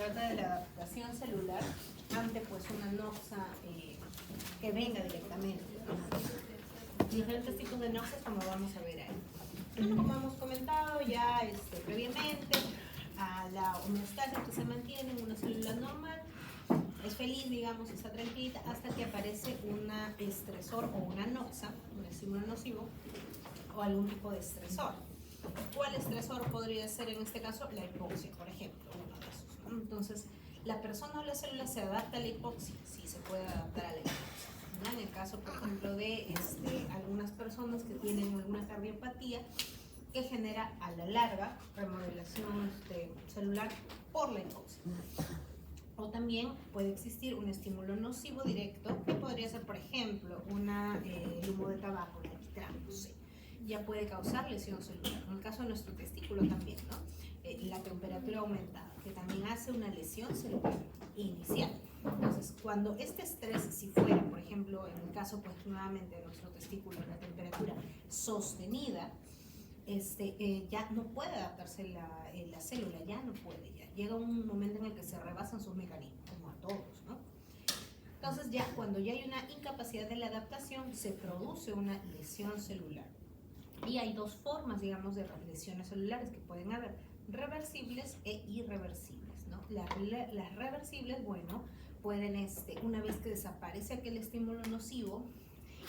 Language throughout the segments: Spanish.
trata de la adaptación celular ante pues una noxa que venga directamente, ¿no? Diferentes tipos de noxas como vamos a ver ahí. Bueno, como hemos comentado ya previamente, a la homeostasis que se mantiene en una célula normal, es feliz, digamos, está tranquila hasta que aparece un estresor o una noxa, un estímulo nocivo o algún tipo de estresor. ¿Cuál estresor podría ser en este caso? La hipoxia, por ejemplo, uno de esos, ¿no? Entonces, la persona o la célula se adapta a la hipoxia, sí se puede adaptar a la hipoxia, ¿no? En el caso, por ejemplo, de algunas personas que tienen alguna cardiopatía que genera a la larga remodelación celular por la hipoxia. O también puede existir un estímulo nocivo directo, que podría ser, por ejemplo, el humo de tabaco, el alquitrán, no sé, ya puede causar lesión celular. En el caso de nuestro testículo también, ¿no? La temperatura aumentada, que también hace una lesión celular inicial. Entonces, cuando este estrés, si fuera, por ejemplo, en el caso, pues nuevamente de nuestro testículo, la temperatura sostenida, ya no puede adaptarse la célula, ya no puede, ya llega un momento en el que se rebasan sus mecanismos, como a todos, ¿no? Entonces ya cuando ya hay una incapacidad de la adaptación, se produce una lesión celular. Y hay dos formas, digamos, de lesiones celulares que pueden haber, reversibles e irreversibles, ¿no? Las reversibles, bueno, pueden, una vez que desaparece aquel estímulo nocivo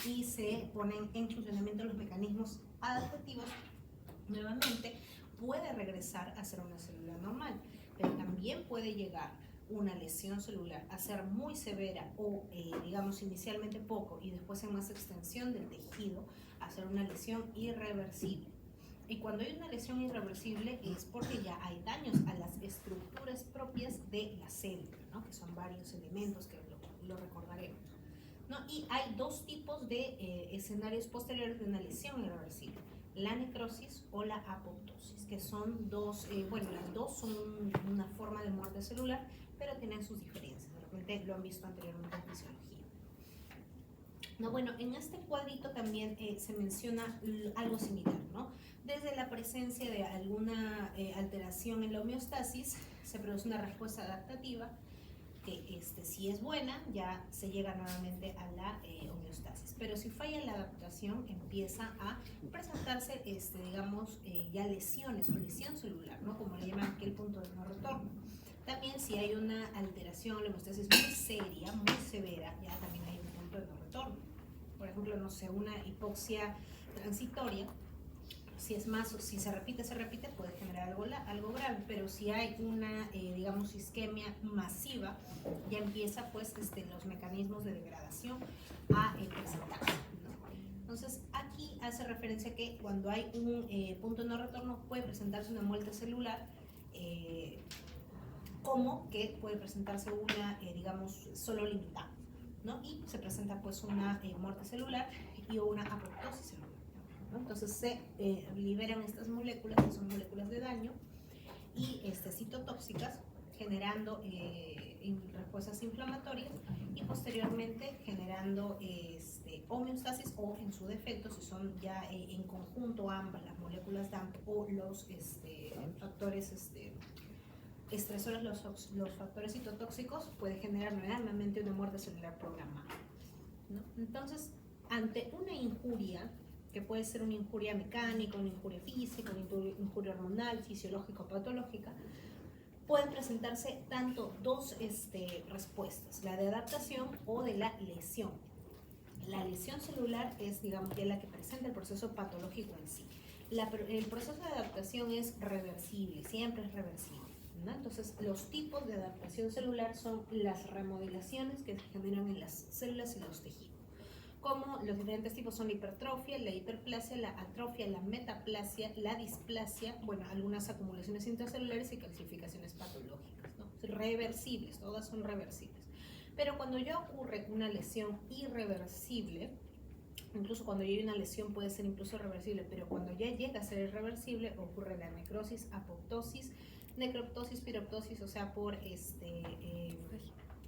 y se ponen en funcionamiento los mecanismos adaptativos, nuevamente puede regresar a ser una célula normal, pero también puede llegar una lesión celular a ser muy severa o digamos inicialmente poco y después en más extensión del tejido a ser una lesión irreversible. Y cuando hay una lesión irreversible es porque ya hay daños a las estructuras propias de la célula, ¿no? Que son varios elementos que lo recordaremos, ¿no? Y hay dos tipos de escenarios posteriores de una lesión irreversible: la necrosis o la apoptosis, que son dos, bueno, las dos son una forma de muerte celular, pero tienen sus diferencias. De repente lo han visto anteriormente en fisiología. No, bueno, en este cuadrito también se menciona algo similar, ¿no? Desde la presencia de alguna alteración en la homeostasis, se produce una respuesta adaptativa que si es buena, ya se llega nuevamente a la homeostasis. Pero si falla la adaptación, empieza a presentarse, digamos, ya lesiones o lesión celular, ¿no? Como le llaman aquí el punto de no retorno. También si hay una alteración en la homeostasis muy seria, muy severa, ya también hay un punto de no retorno. Por ejemplo, no sé, una hipoxia transitoria, si es más, si se repite, puede generar algo grave, pero si hay una, digamos, isquemia masiva, ya empieza pues los mecanismos de degradación a presentarse, ¿no? Entonces, aquí hace referencia que cuando hay un punto de no retorno puede presentarse una muerte celular, como que puede presentarse una, digamos, solo limitada, ¿no? Y se presenta pues una muerte celular y una apoptosis celular, ¿no? Entonces se liberan estas moléculas, que son moléculas de daño, y citotóxicas, generando respuestas inflamatorias y posteriormente generando homeostasis, o en su defecto, si son ya en conjunto ambas, las moléculas DAMP o los factores estresores, los factores citotóxicos, puede generar nuevamente una muerte celular programada, ¿no? Entonces, ante una injuria, que puede ser una injuria mecánica, una injuria física, una injuria hormonal, fisiológica o patológica, pueden presentarse tanto dos respuestas: la de adaptación o de la lesión. La lesión celular es, digamos, ya la que presenta el proceso patológico en sí. El proceso de adaptación es reversible, siempre es reversible, ¿no? Entonces, los tipos de adaptación celular son las remodelaciones que se generan en las células y los tejidos. Como los diferentes tipos son la hipertrofia, la hiperplasia, la atrofia, la metaplasia, la displasia, bueno, algunas acumulaciones intracelulares y calcificaciones patológicas, ¿no? Reversibles, todas son reversibles. Pero cuando ya ocurre una lesión irreversible, incluso cuando ya hay una lesión puede ser incluso reversible, pero cuando ya llega a ser irreversible, ocurre la necrosis, apoptosis, necroptosis, piroptosis, o sea, por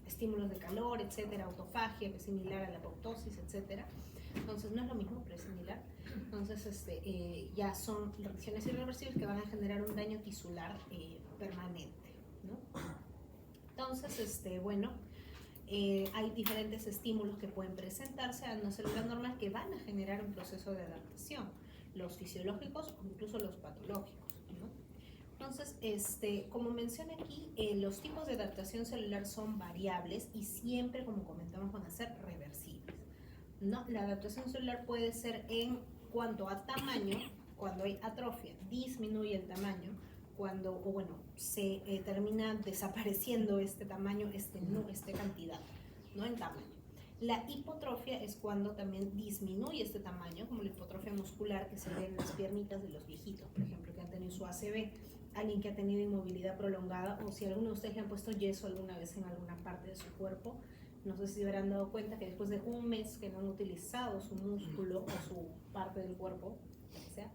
estímulos de calor, etcétera, autofagia, que es similar a la apoptosis, etcétera. Entonces no es lo mismo, pero es similar. Entonces ya son lesiones irreversibles que van a generar un daño tisular permanente, ¿no? Entonces, bueno, hay diferentes estímulos que pueden presentarse a una célula normal que van a generar un proceso de adaptación, los fisiológicos o incluso los patológicos, ¿no? Entonces, como mencioné aquí, los tipos de adaptación celular son variables y siempre, como comentamos, van a ser reversibles, ¿no? La adaptación celular puede ser en cuanto a tamaño, cuando hay atrofia, disminuye el tamaño, cuando, se termina desapareciendo este tamaño, esta cantidad, ¿no? En tamaño. La hipotrofia es cuando también disminuye este tamaño, como la hipotrofia muscular que se ve en las piernitas de los viejitos, por ejemplo, que han tenido su ACV, alguien que ha tenido inmovilidad prolongada, o si alguno de ustedes le han puesto yeso alguna vez en alguna parte de su cuerpo, no sé si se habrán dado cuenta que después de un mes que no han utilizado su músculo o su parte del cuerpo, o sea,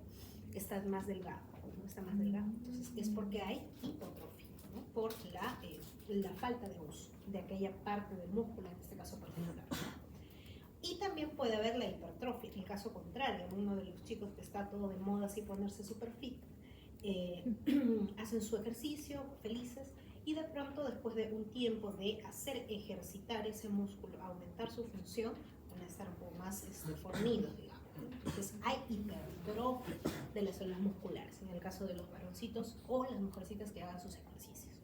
está más delgado, ¿no? Está más delgado. Entonces es porque hay hipotrofia, ¿no? Por la falta de uso de aquella parte del músculo, en este caso particular. Y también puede haber la hipertrofia, el caso contrario, uno de los chicos que está todo de moda así ponerse super fit, hacen su ejercicio, felices, y de pronto después de un tiempo de hacer ejercitar ese músculo, aumentar su función, van a estar un poco más fornidos, digamos. Entonces hay hipertrofia de las células musculares, en el caso de los varoncitos o las mujercitas que hagan sus ejercicios.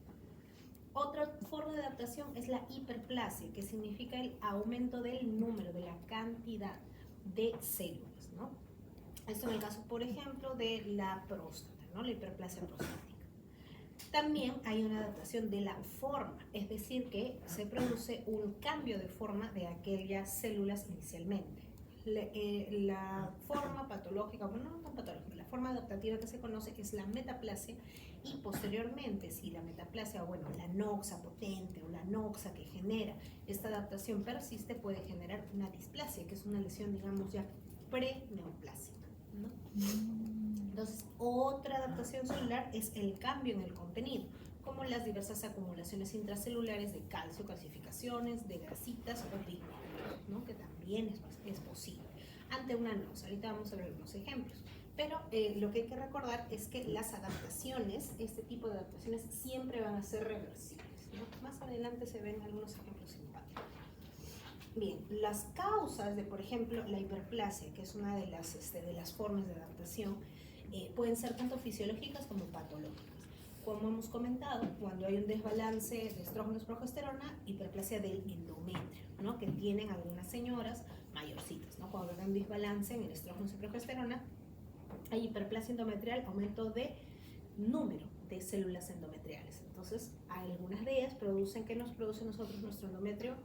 Otra forma de adaptación es la hiperplasia, que significa el aumento del número, de la cantidad de células, ¿no? Esto en el caso, por ejemplo, de la próstata, ¿no? La hiperplasia prostática. También hay una adaptación de la forma, es decir, que se produce un cambio de forma de aquellas células inicialmente. La forma patológica, bueno, no tan patológica, la forma adaptativa que se conoce es la metaplasia, y posteriormente, si la metaplasia, bueno, la noxa potente o la noxa que genera esta adaptación persiste, puede generar una displasia, que es una lesión, digamos, ya pre-neoplásica, ¿no? Entonces, otra adaptación celular es el cambio en el contenido, como las diversas acumulaciones intracelulares de calcio, calcificaciones, de grasitas o pigmentos, ¿no? Que también es posible ante una noxa. Ahorita vamos a ver algunos ejemplos. Pero lo que hay que recordar es que las adaptaciones, este tipo de adaptaciones, siempre van a ser reversibles, ¿no? Más adelante se ven algunos ejemplos simpáticos. Bien, las causas de, por ejemplo, la hiperplasia, que es una de las formas de adaptación, pueden ser tanto fisiológicas como patológicas. Como hemos comentado, cuando hay un desbalance de estrógenos progesterona, hiperplasia del endometrio, ¿no? Que tienen algunas señoras mayorcitas, ¿no? Cuando hay un desbalance en el estrógeno y progesterona, hay hiperplasia endometrial, aumento de número de células endometriales. Entonces, algunas de ellas producen, ¿qué nos produce nosotros nuestro endometrio?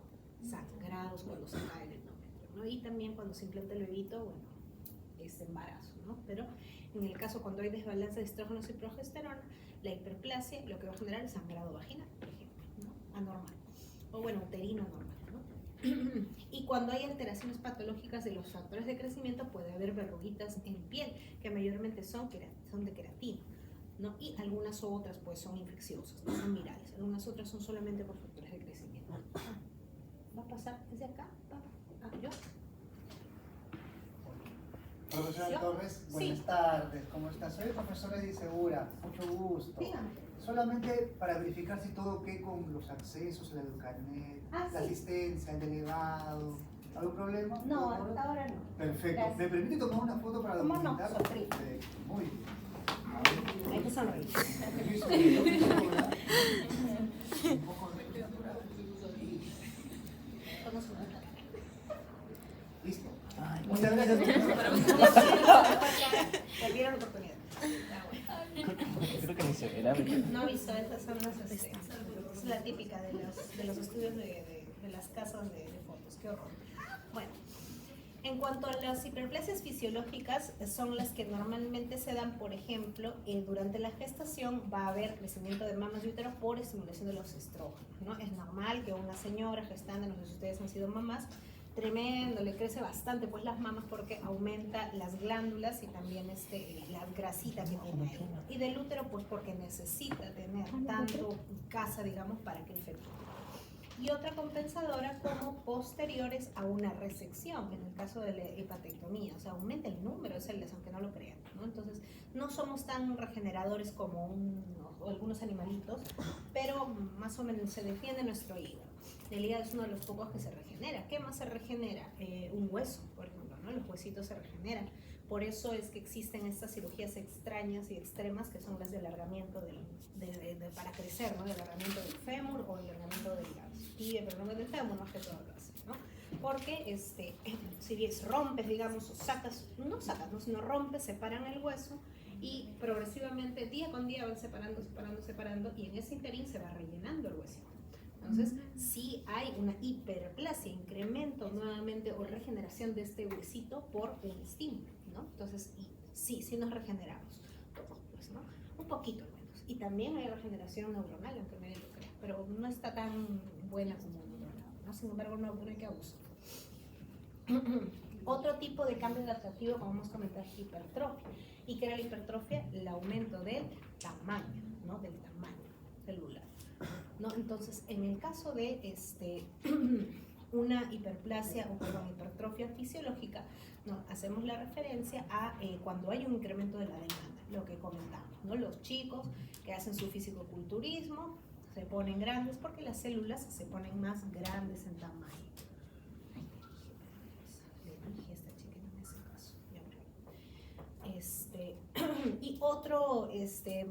Sangrados cuando se cae el endometrio, ¿no? Y también cuando se implanta el bebito, bueno, es embarazo, ¿no? Pero en el caso cuando hay desbalance de estrógenos y progesterona, la hiperplasia lo que va a generar es sangrado vaginal, por ejemplo, ¿no? Anormal. O bueno, uterino anormal, ¿no? Y cuando hay alteraciones patológicas de los factores de crecimiento, puede haber verruguitas en piel, que mayormente son de queratina, ¿no? Y algunas otras pues son infecciosas, no son virales. Algunas otras son solamente por factores de crecimiento. ¿Va a pasar desde acá? ¿Yo? Profesora Torres, buenas tardes, ¿cómo estás? Soy profesora de Segura, mucho gusto. Dígame. Solamente para verificar si todo ok con los accesos, el Educanet, la sí. Asistencia, el delegado. ¿Algún problema? No, hasta ahora no. Perfecto. Gracias. ¿Me permite tomar una foto para ¿Cómo no? documentar? Sonríe. Perfecto. Muy bien. Hay que sonreír. Un poco de natural. Listo. Muchas gracias. Perdieron la oportunidad. Creo que ni se verá. No aviso, esas son las es la típica de los estudios de las casas de fotos. Qué horror. Bueno, en cuanto a las hiperplasias fisiológicas, son las que normalmente se dan, por ejemplo, durante la gestación va a haber crecimiento de mamas y útero por estimulación de los estrógenos, ¿no? Es normal que una señora gestante, no sé si ustedes han sido mamás, tremendo, le crece bastante pues las mamas porque aumenta las glándulas y también la grasita que tiene ahí. Y del útero pues porque necesita tener tanto casa, digamos, para que el feto. y otra compensadora como posteriores a una resección, en el caso de la hepatectomía, o sea, aumenta el número de células, aunque no lo crean, ¿no? Entonces, no somos tan regeneradores como algunos animalitos, pero más o menos se defiende nuestro hígado. El hígado es uno de los pocos que se regenera. ¿Qué más se regenera? Un hueso, por ejemplo, ¿no? Los huesitos se regeneran. Por eso es que existen estas cirugías extrañas y extremas que son las de alargamiento para crecer, ¿no? El alargamiento del fémur o el alargamiento de la tibia, pero no del fémur, más que todo lo hacen, ¿no? Porque si rompes, digamos, o sacas, no, sino rompes, separan el hueso y progresivamente, día con día, van separando y en ese interín se va rellenando el huesito. Entonces, sí hay una hiperplasia, incremento nuevamente o regeneración de este huesito por un estímulo, ¿no? Entonces, sí nos regeneramos, todos, pues, ¿no? Un poquito al menos. Y también hay regeneración neuronal, aunque nadie lo crea, pero no está tan buena como neuronal, ¿no? Sin embargo, no hay que abusar. Otro tipo de cambio adaptativo, como hemos comentado, es hipertrofia. ¿Y qué era la hipertrofia? El aumento del tamaño, ¿no? Del tamaño celular, ¿no? Entonces, en el caso de una hiperplasia o hipertrofia fisiológica, ¿no? Hacemos la referencia a cuando hay un incremento de la demanda, lo que comentamos, ¿no? Los chicos que hacen su fisicoculturismo se ponen grandes porque las células se ponen más grandes en tamaño. Y otro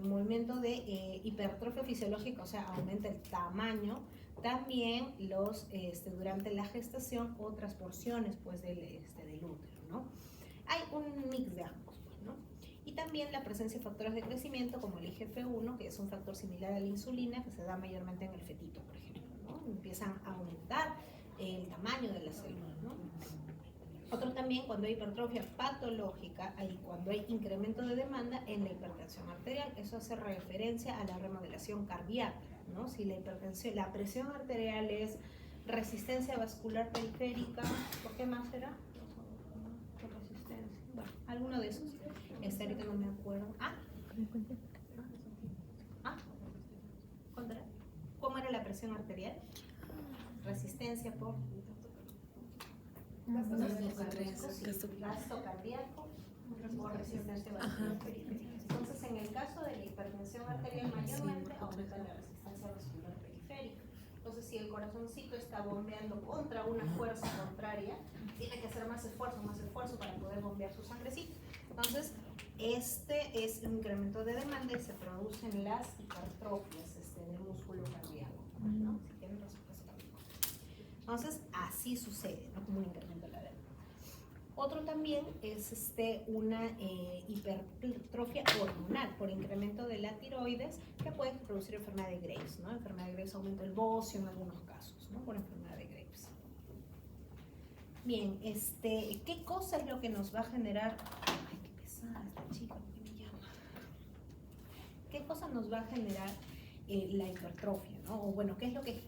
movimiento de hipertrofia fisiológica, o sea, aumenta el tamaño, también durante la gestación, otras porciones pues, del útero, ¿no? Hay un mix de ambos, pues, ¿no? Y también la presencia de factores de crecimiento como el IGF-1, que es un factor similar a la insulina, que se da mayormente en el fetito, por ejemplo, ¿no? Empiezan a aumentar el tamaño de las células, ¿no? Otro también, cuando hay hipertrofia patológica, cuando hay incremento de demanda en la hipertensión arterial. Eso hace referencia a la remodelación cardíaca, ¿no? Si la presión arterial es resistencia vascular periférica, ¿por qué más será? Resistencia. Bueno, alguno de esos. Ahorita no me acuerdo. ¿Cómo era la presión arterial? Resistencia por gasto cardíaco o resistencia vascular periférica. Entonces, en el caso de la hipertensión arterial, mayormente aumenta la resistencia vascular periférica. Entonces, si el corazoncito está bombeando contra una fuerza contraria, tiene que hacer más esfuerzo para poder bombear su sangrecita. Entonces, este es un incremento de demanda y se producen las hipertrofias del músculo cardíaco, ¿no? Si tienen resultados cardíacos. Entonces, así sucede, ¿no? Como un incremento de la demanda. Otro también es una hipertrofia hormonal por incremento de la tiroides que puede producir enfermedad de Graves, ¿no? Enfermedad de Graves, aumento del bocio en algunos casos, ¿no? Por enfermedad de Graves. Bien, ¿qué cosa es lo que nos va a generar? Ay, qué pesada esta chica, ¿por qué me llama? ¿Qué cosa nos va a generar la hipertrofia, ¿no? O bueno, ¿qué es lo que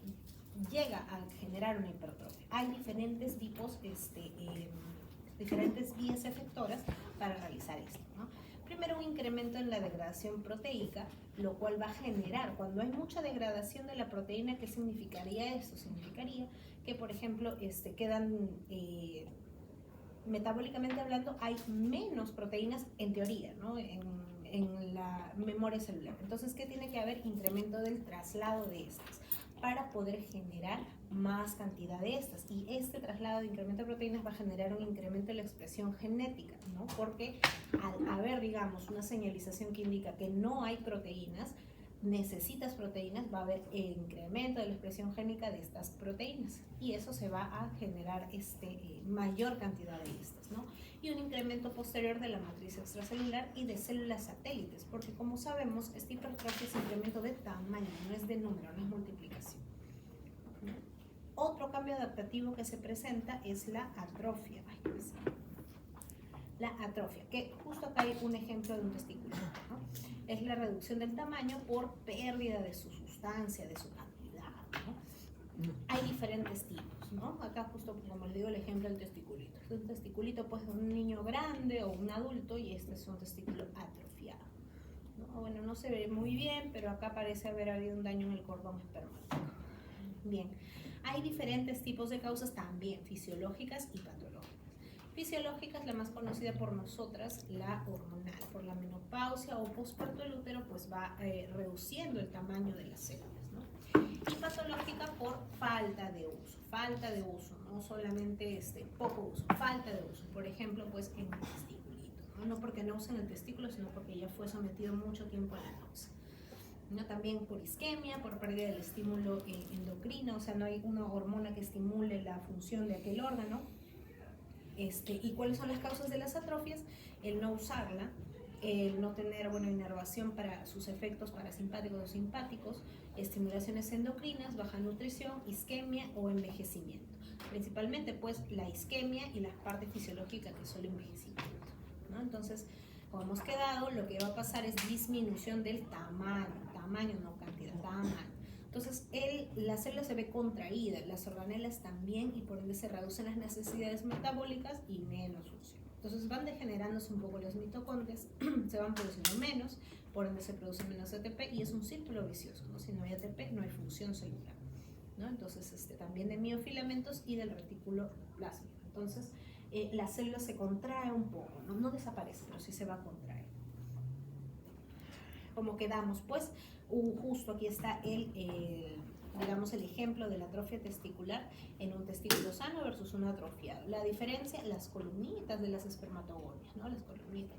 llega a generar una hipertrofia? Hay diferentes tipos, diferentes vías efectoras para realizar esto, ¿no? Primero, un incremento en la degradación proteica, lo cual va a generar, cuando hay mucha degradación de la proteína, ¿qué significaría esto? Significaría que, por ejemplo, quedan, metabólicamente hablando, hay menos proteínas en teoría, ¿no? En la memoria celular. Entonces, ¿qué tiene que haber? Incremento del traslado de estas para poder generar más cantidad de estas. Y este traslado de incremento de proteínas va a generar un incremento de la expresión genética, ¿no? Porque al haber, digamos, una señalización que indica que no hay proteínas, necesitas proteínas, va a haber el incremento de la expresión génica de estas proteínas. Y eso se va a generar mayor cantidad de estas, ¿no? Y un incremento posterior de la matriz extracelular y de células satélites, porque como sabemos, esta hipertrofia es incremento de tamaño, no es de número, no es multiplicación. Otro cambio adaptativo que se presenta es la atrofia. La atrofia, que justo acá hay un ejemplo de un testículo, ¿no? Es la reducción del tamaño por pérdida de su sustancia, de su cantidad, ¿no? Hay diferentes tipos, ¿no? Acá justo como les digo el ejemplo del testiculito. Es un testiculito pues de un niño grande o un adulto y este es un testículo atrofiado, ¿no? Bueno, no se ve muy bien, pero acá parece haber habido un daño en el cordón espermático. Bien, Hay diferentes tipos de causas también, fisiológicas y patológicas. Fisiológicas, la más conocida por nosotras, la hormonal. Por la menopausia o posparto del útero, pues va reduciendo el tamaño de las células, ¿no? Y patológica por falta de uso, no solamente poco uso, falta de uso. Por ejemplo, pues en el testiculito, ¿no? No porque no usen el testículo, sino porque ya fue sometido mucho tiempo a la anoxia. ¿No? También por isquemia, por pérdida del estímulo endocrino, o sea, no hay una hormona que estimule la función de aquel órgano. ¿Y cuáles son las causas de las atrofias? El no usarla, el no tener inervación para sus efectos parasimpáticos o simpáticos, estimulaciones endocrinas, baja nutrición, isquemia o envejecimiento. Principalmente pues la isquemia y la parte fisiológica que es el envejecimiento, ¿no? Entonces, como hemos quedado, lo que va a pasar es disminución del tamaño no cantidad, tamaño. Entonces, la célula se ve contraída, las organelas también, y por ende se reducen las necesidades metabólicas y menos función. Entonces, van degenerándose un poco las mitocondrias, se van produciendo menos, por ende se produce menos ATP, y es un círculo vicioso, ¿no? Si no hay ATP, no hay función celular, ¿no? Entonces, también de miofilamentos y del retículo plásmico. Entonces, la célula se contrae un poco, no desaparece, pero sí se va a contraer. Como quedamos, pues, justo aquí está digamos el ejemplo de la atrofia testicular en un testículo sano versus uno atrofiado. La diferencia, las columnitas de las espermatogonias, ¿no? Las columnitas.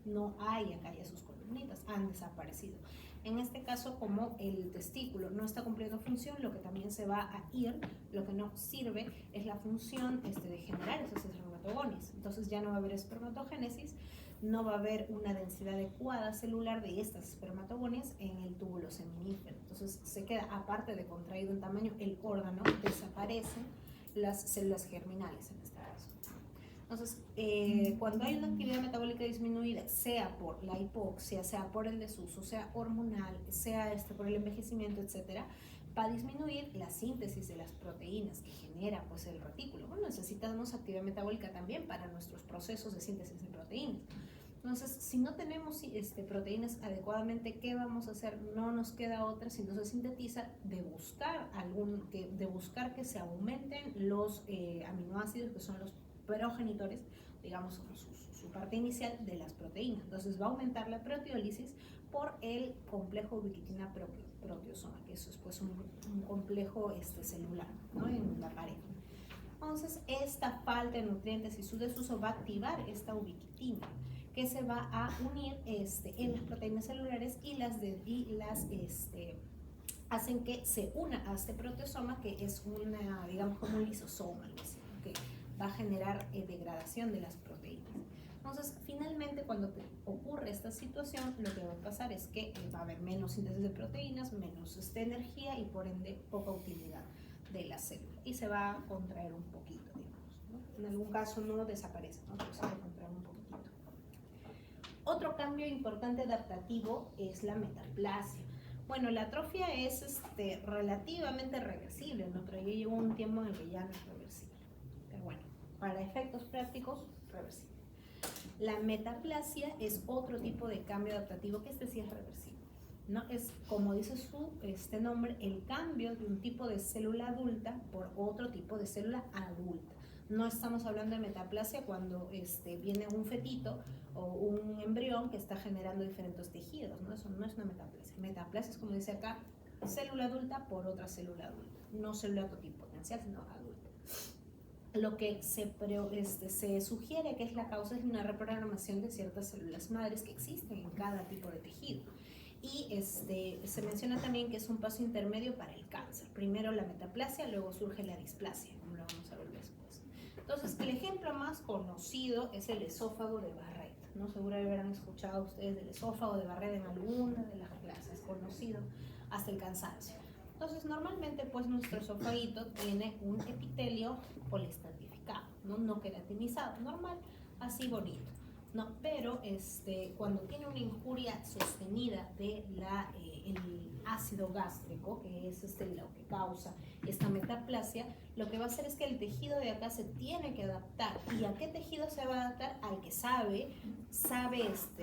No hay acá ya sus columnitas, han desaparecido. En este caso, como el testículo no está cumpliendo función, lo que también se va a ir, lo que no sirve es la función de generar esas espermatogonias. Entonces ya no va a haber espermatogénesis, no va a haber una densidad adecuada celular de estas espermatogonias en el túbulo seminífero. Entonces se queda, aparte de contraído en tamaño, el órgano, desaparecen las células germinales en este caso. Entonces, cuando hay una actividad metabólica disminuida, sea por la hipoxia, sea por el desuso, sea hormonal, sea por el envejecimiento, etcétera, va a disminuir la síntesis de las proteínas que genera pues, el retículo. Bueno, necesitamos actividad metabólica también para nuestros procesos de síntesis de proteínas. Entonces, si no tenemos proteínas adecuadamente, ¿qué vamos a hacer? No nos queda otra, si no se sintetiza, de buscar que se aumenten los aminoácidos, que son los progenitores, digamos, su parte inicial de las proteínas. Entonces va a aumentar la proteólisis por el complejo ubiquitina-proteosoma, que eso es pues un complejo celular, ¿no? En la pared. Entonces esta falta de nutrientes y su desuso va a activar esta ubiquitina, que se va a unir en las proteínas celulares y hacen que se una a este proteosoma, que es digamos como un lisosoma, algo así, que va a generar degradación de las proteínas. Entonces, finalmente, cuando ocurre esta situación, lo que va a pasar es que va a haber menos síntesis de proteínas, menos energía y por ende poca utilidad de la célula. Y se va a contraer un poquito, digamos, ¿no? En algún caso no desaparece, ¿no? Pero se va a contraer un poquito. Otro cambio importante adaptativo es la metaplasia. Bueno, la atrofia es relativamente reversible, ¿no? Pero ya llevo un tiempo en el que ya no es reversible. Pero bueno, para efectos prácticos, reversible. La metaplasia es otro tipo de cambio adaptativo que sí es reversible, ¿no? Es, como dice su nombre, el cambio de un tipo de célula adulta por otro tipo de célula adulta. No estamos hablando de metaplasia cuando viene un fetito o un embrión que está generando diferentes tejidos, ¿no? Eso no es una metaplasia. Metaplasia es, como dice acá, célula adulta por otra célula adulta, no célula totipotencial, sino adulta. Lo que se sugiere que es la causa es una reprogramación de ciertas células madres que existen en cada tipo de tejido. Y se menciona también que es un paso intermedio para el cáncer. Primero la metaplasia, luego surge la displasia, como lo vamos a ver después. Entonces, el ejemplo más conocido es el esófago de Barrett, ¿no? Seguro habrán escuchado ustedes del esófago de Barrett en alguna de las clases, conocido hasta el cansancio. Entonces, normalmente, pues, nuestro esofaguito tiene un epitelio poliestratificado, no queratinizado, normal, así bonito, ¿no? Pero cuando tiene una injuria sostenida de el ácido gástrico, que es lo que causa esta metaplasia, lo que va a hacer es que el tejido de acá se tiene que adaptar. ¿Y a qué tejido se va a adaptar? Al que sabe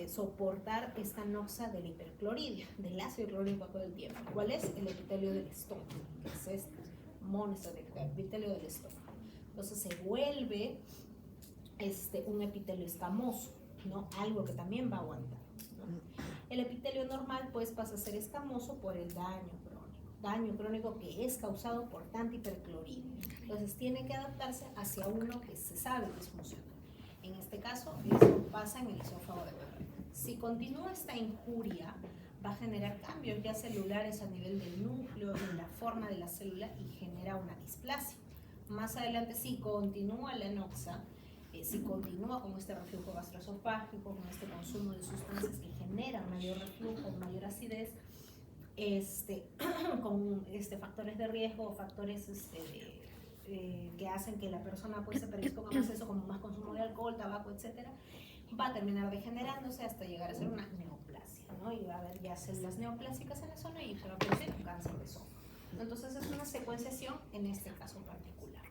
soportar esta noxa de la hipercloridia, del ácido clorhídrico todo el tiempo. ¿Cuál es? El epitelio del estómago, que es monoestratigráfico, epitelio del estómago. Entonces se vuelve un epitelio escamoso, ¿no? Algo que también va a aguantar, ¿no? El epitelio normal pues pasa a ser escamoso por el daño crónico que es causado por tanta hipercloridemia. Entonces tiene que adaptarse hacia uno que se sabe que es funcional. En este caso, eso pasa en el esófago de Barrett. Si continúa esta injuria, va a generar cambios ya celulares a nivel del núcleo, en la forma de la célula y genera una displasia. Más adelante, si continúa la anoxa, si continúa con este reflujo gastroesofágico, con este consumo de sustancias que generan mayor reflujo, mayor acidez, con factores de riesgo, factores que hacen que la persona pues, se predisponga más a eso, como más consumo de alcohol, tabaco, etcétera, va a terminar degenerándose hasta llegar a ser una neoplasia, ¿no? Y va a haber ya células neoplásicas en la zona y se va a producir un cáncer de esófago. Entonces es una secuenciación en este caso particular.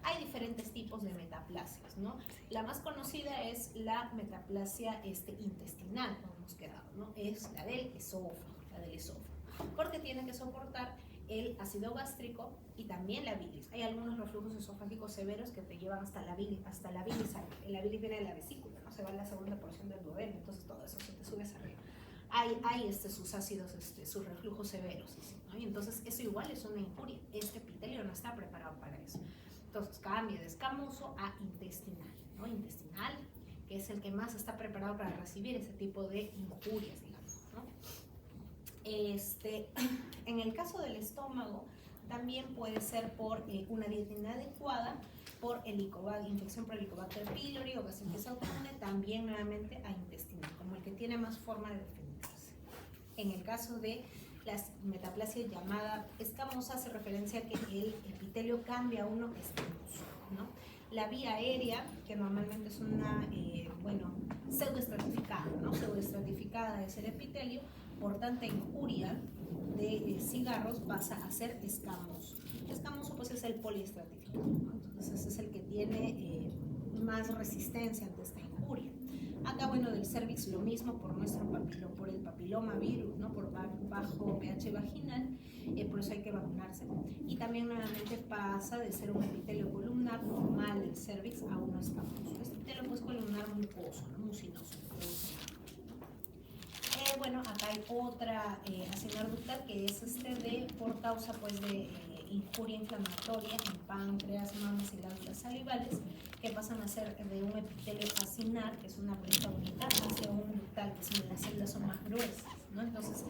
Hay diferentes tipos de metaplasias, ¿no? La más conocida es la metaplasia intestinal, como hemos quedado, ¿no? Es la del esófago, porque tiene que soportar el ácido gástrico y también la bilis. Hay algunos reflujos esofágicos severos que te llevan hasta la bilis. La bilis viene de la vesícula, ¿no? Se va a la segunda porción del duodeno, entonces todo eso se te sube hacia arriba. Hay sus ácidos, sus reflujos severos, ¿no? Y entonces eso igual es una injuria. Este epitelio no está preparado para eso. Entonces cambia de escamoso a intestinal, ¿no? Intestinal, que es el que más está preparado para recibir ese tipo de injurias, digamos, ¿no? En el caso del estómago, también puede ser por una dieta inadecuada, por infección por Helicobacter pylori o gastritis autoinmune, también nuevamente a intestinal, como el que tiene más forma de defenderse. En el caso de la metaplasia llamada escamosa, hace referencia a que el epitelio cambia a uno escamoso, ¿no? La vía aérea, que normalmente es una, pseudoestratificada, ¿no? Pseudoestratificada es el epitelio, por tanta injuria de cigarros pasa a ser escamoso. Escamoso pues es el poliestratificado, ¿no? Entonces es el que tiene más resistencia ante esta injuria. Acá, del cervix lo mismo por el papiloma virus, ¿no? Por bajo pH vaginal, por eso hay que vacunarse. Y también nuevamente pasa de ser un epitelio columnar normal del cervix a uno escamoso. Este epitelio pues columnar mucoso, ¿no? Mucinoso. Acá hay otra acinar ductal que es por causa pues de injuria inflamatoria en páncreas, mamas y glándulas salivales, que pasan a ser de un epitelio acinar, que es una bolita bonita, hacia un ductal, que son, las células son más gruesas, ¿no? Entonces,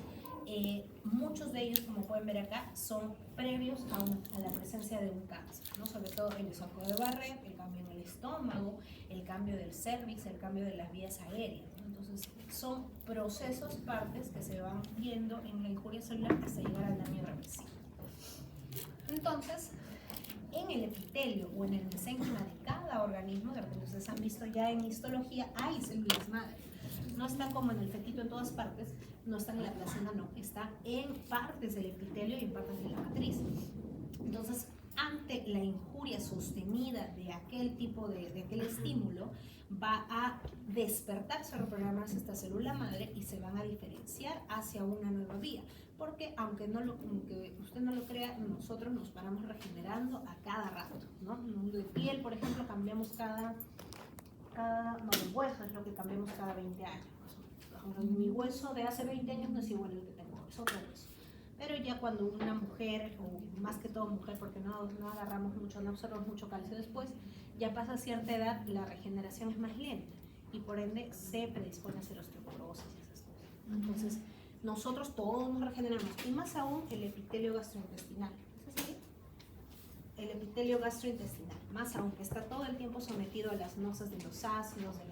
muchos de ellos, como pueden ver acá, son previos a la presencia de un cáncer, ¿no? Sobre todo el esófago de Barrett, el cambio en el estómago, el cambio del cervix, el cambio de las vías aéreas, ¿no? Entonces, son procesos, partes que se van viendo en la injuria celular hasta llegar al daño irreversible. Entonces, en el epitelio o en el mesénquima de cada organismo, de lo que ustedes han visto ya en histología, hay células madre. No están como en el fetito en todas partes, no están en la placenta, no, está en partes del epitelio y en partes de la matriz. Entonces, ante la injuria sostenida de aquel tipo de aquel estímulo, va a despertarse, a reprogramarse esta célula madre y se van a diferenciar hacia una nueva vía. Porque aunque usted no lo crea, nosotros nos paramos regenerando a cada rato, ¿no? De piel, por ejemplo, cambiamos el hueso es lo que cambiamos cada 20 años. Mi hueso de hace 20 años no es igual al que tengo, es otro hueso. Pero ya cuando una mujer, o más que todo mujer, porque no agarramos mucho, no absorbemos mucho calcio después, ya pasa cierta edad, la regeneración es más lenta y por ende se predispone a hacer osteoporosis y esas cosas. Entonces, nosotros todos nos regeneramos, y más aún el epitelio gastrointestinal. ¿Es así? El epitelio gastrointestinal, más aún que está todo el tiempo sometido a las noxas de los ácidos, de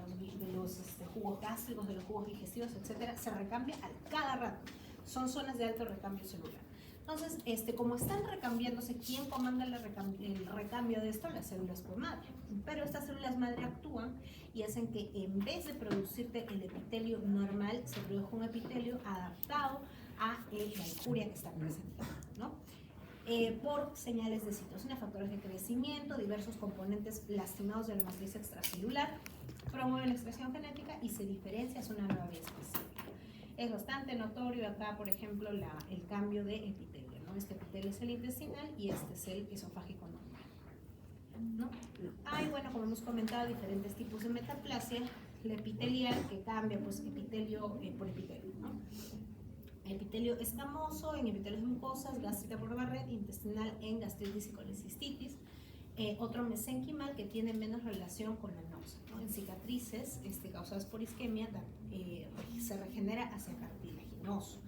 los jugos gástricos, de los jugos digestivos, etcétera, se recambia a cada rato. Son zonas de alto recambio celular. Entonces, como están recambiándose, ¿quién comanda el recambio de esto? Las células madre. Pero estas células madre actúan y hacen que en vez de producirte el epitelio normal, se produzca un epitelio adaptado a la injuria que está presente, ¿no? Por señales de citosina, factores de crecimiento, diversos componentes lastimados de la matriz extracelular, promueven la expresión genética y se diferencia hacia una nueva vía específica. Es bastante notorio acá, por ejemplo, el cambio de epitelio, ¿no? Este epitelio es el intestinal y este es el esofágico normal, ¿no? Hay, bueno, como hemos comentado, diferentes tipos de metaplasia. La epitelial, que cambia, pues, epitelio por epitelio, ¿no? Epitelio escamoso en epitelios de mucosas, gástrica por Barrett, intestinal en gastritis y colecistitis. Otro mesenquimal que tiene menos relación con la noxa, ¿no? En cicatrices causadas por isquemia se regenera hacia cartilaginoso,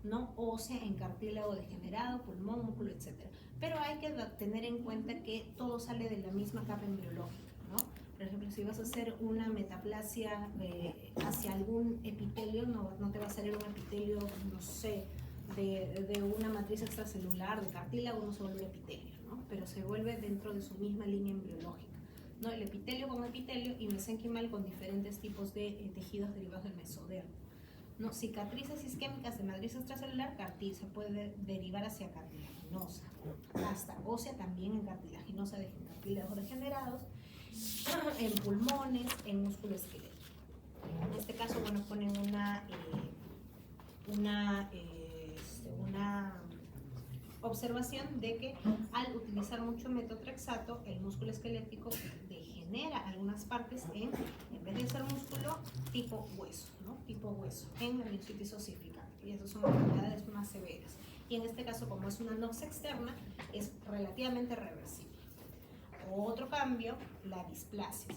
¿no? Ósea en cartílago degenerado, pulmón, músculo, etc. Pero hay que tener en cuenta que todo sale de la misma capa embriológica, ¿no? Por ejemplo, si vas a hacer una metaplasia hacia algún epitelio, no te va a salir un epitelio, no sé, de una matriz extracelular, de cartílago, no se vuelve epitelio, ¿no? Pero se vuelve dentro de su misma línea embriológica, ¿no? El epitelio con epitelio y mesenquimal con diferentes tipos de tejidos derivados del mesodermo, ¿no? Cicatrices isquémicas de matriz extracelular, se puede derivar hacia cartilaginosa, hasta ósea también en cartilaginosa de cartílagos degenerados, en pulmones, en músculo esquelético. En este caso, bueno, ponen una observación de que al utilizar mucho metotrexato, el músculo esquelético degenera algunas partes en vez de ser músculo, tipo hueso, ¿no? Tipo hueso, en rinitis osificante. Y esas son enfermedades más severas. Y en este caso, como es una noxa externa, es relativamente reversible. Otro cambio, la displasia,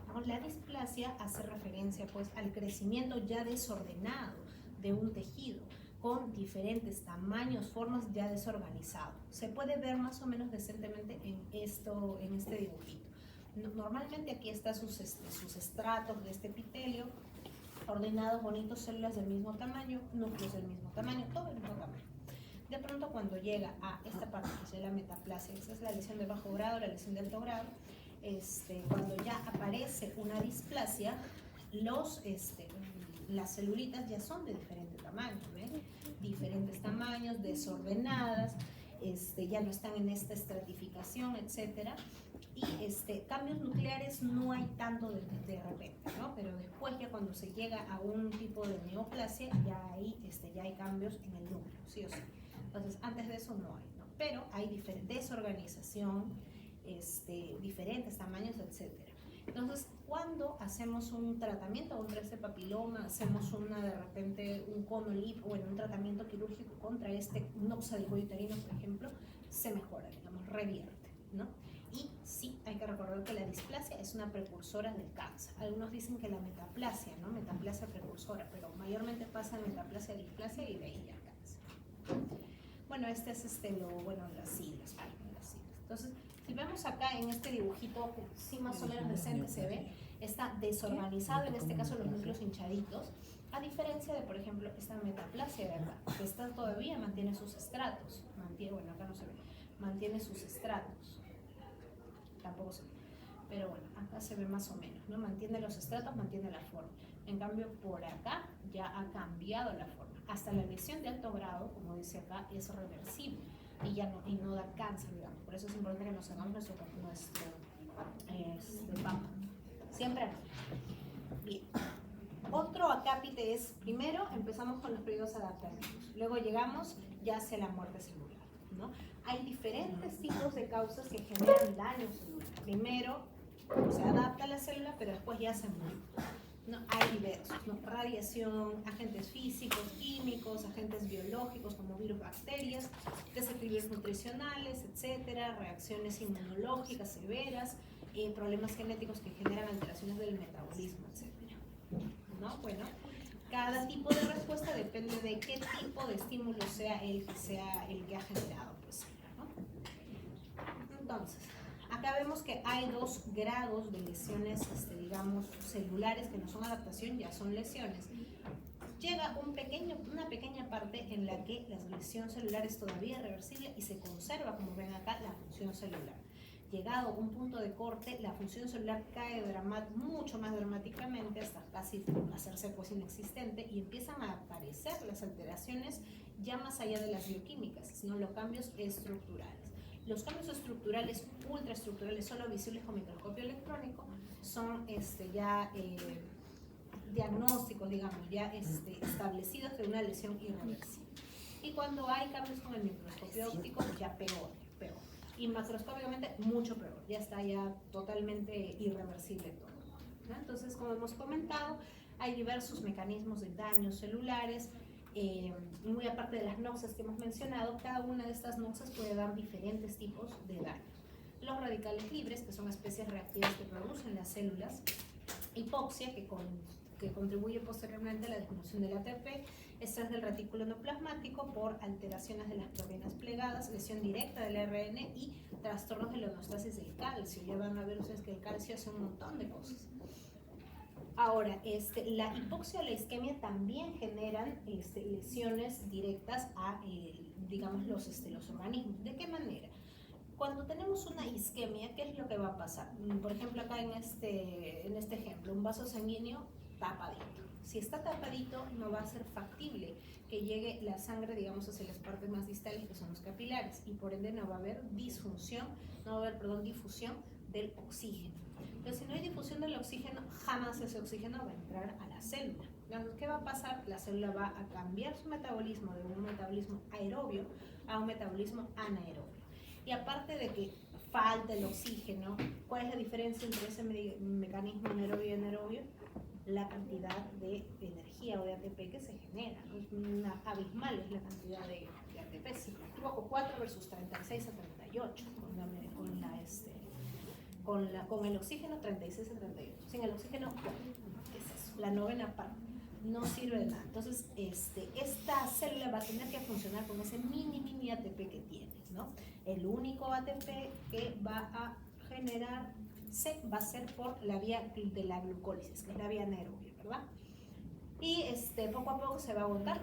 ¿no? La displasia hace referencia, pues, al crecimiento ya desordenado de un tejido con diferentes tamaños, formas, ya desorganizado. Se puede ver más o menos decentemente en este dibujito. Normalmente aquí están sus estratos de este epitelio, ordenados, bonitos, células del mismo tamaño, núcleos del mismo tamaño, todo del mismo tamaño. De pronto, cuando llega a esta parte, que es la metaplasia, esa es la lesión de bajo grado, la lesión de alto grado, cuando ya aparece una displasia, las celulitas ya son de diferente tamaño, ¿ven? Diferentes tamaños, desordenadas, ya no están en esta estratificación, etcétera. Y cambios nucleares no hay tanto de repente, ¿no? Pero después, ya cuando se llega a un tipo de neoplasia, ya hay cambios en el núcleo, sí o sí. Entonces, antes de eso no hay, ¿no? Pero hay desorganización, diferentes tamaños, etc. Entonces, cuando hacemos un tratamiento contra este papiloma, hacemos de repente un conolip o un tratamiento quirúrgico contra noxa del cuello uterino, por ejemplo, se mejora, digamos, revierte, ¿no? Y sí, hay que recordar que la displasia es una precursora del cáncer. Algunos dicen que la metaplasia, ¿no? Metaplasia precursora, pero mayormente pasa metaplasia, displasia y de ahí ya cáncer. Bueno, las siglas, Entonces, si vemos acá en este dibujito, sí más o menos decente se ve, está desorganizado, en este caso los núcleos hinchaditos, a diferencia de, por ejemplo, esta metaplasia de acá, que esta todavía mantiene sus estratos, acá no se ve, mantiene sus estratos, tampoco se ve, pero bueno, acá se ve más o menos, ¿no? Mantiene los estratos, mantiene la forma. En cambio, por acá ya ha cambiado la forma. Hasta la lesión de alto grado, como dice acá, es reversible y no da cáncer, digamos. Por eso es importante que nos hagamos nuestro PAMA. Siempre no. Bien. Otro acápite es, primero empezamos con los periodos adaptativos, luego llegamos ya hacia la muerte celular, ¿no? Hay diferentes tipos de causas que generan daño celular. Primero se adapta a la célula, pero después ya se muere. No, hay diversos, ¿no? Radiación, agentes físicos, químicos, agentes biológicos como virus, bacterias, desequilibrios nutricionales, etcétera, reacciones inmunológicas severas, problemas genéticos que generan alteraciones del metabolismo, etcétera, ¿no? Bueno, cada tipo de respuesta depende de qué tipo de estímulo sea el que ha generado, pues, ¿no? Entonces, acá vemos que hay 2 grados de lesiones, digamos, celulares, que no son adaptación, ya son lesiones. Llega una pequeña parte en la que la lesión celular es todavía reversible y se conserva, como ven acá, la función celular. Llegado un punto de corte, la función celular cae mucho más dramáticamente, hasta casi hacerse pues inexistente, y empiezan a aparecer las alteraciones ya más allá de las bioquímicas, sino los cambios estructurales. Los cambios estructurales, ultraestructurales, solo visibles con microscopio electrónico, son diagnósticos, digamos, ya establecidos de una lesión irreversible. Y cuando hay cambios con el microscopio óptico, ya peor. Y macroscópicamente mucho peor, ya está ya totalmente irreversible todo, ¿no? Entonces, como hemos comentado, hay diversos mecanismos de daños celulares, muy aparte de las noxas que hemos mencionado, cada una de estas noxas puede dar diferentes tipos de daño. Los radicales libres, que son especies reactivas que producen las células, hipoxia, que contribuye posteriormente a la disminución del ATP, estrés del retículo endoplasmático por alteraciones de las proteínas plegadas, lesión directa del ARN y trastornos de la homeostasis del calcio. Ya van a ver ustedes que el calcio hace un montón de cosas. Ahora, la hipoxia o la isquemia también generan lesiones directas a, digamos, los organismos. ¿De qué manera? Cuando tenemos una isquemia, ¿qué es lo que va a pasar? Por ejemplo, acá en este ejemplo, un vaso sanguíneo tapadito. Si está tapadito, no va a ser factible que llegue la sangre, digamos, hacia las partes más distales, que son los capilares, y por ende no va a haber difusión del oxígeno. Entonces, si no hay difusión del oxígeno, jamás ese oxígeno va a entrar a la célula. Entonces, ¿qué va a pasar? La célula va a cambiar su metabolismo de un metabolismo aerobio a un metabolismo anaerobio. Y aparte de que falta el oxígeno, ¿cuál es la diferencia entre ese mecanismo anaerobio y anaerobio? La cantidad de energía o de ATP que se genera, ¿no? Es una abismal, es la cantidad de ATP. Si me equivoco, 4 versus 36 a 38, con el oxígeno 36 a 38, sin el oxígeno, ¿qué es eso? La novena parte, no sirve de nada. Entonces, esta célula va a tener que funcionar con ese mini ATP que tiene, ¿no? El único ATP que va a generar va a ser por la vía de la glucólisis, que es la vía anaerobia, ¿verdad? Y poco a poco se va a agotar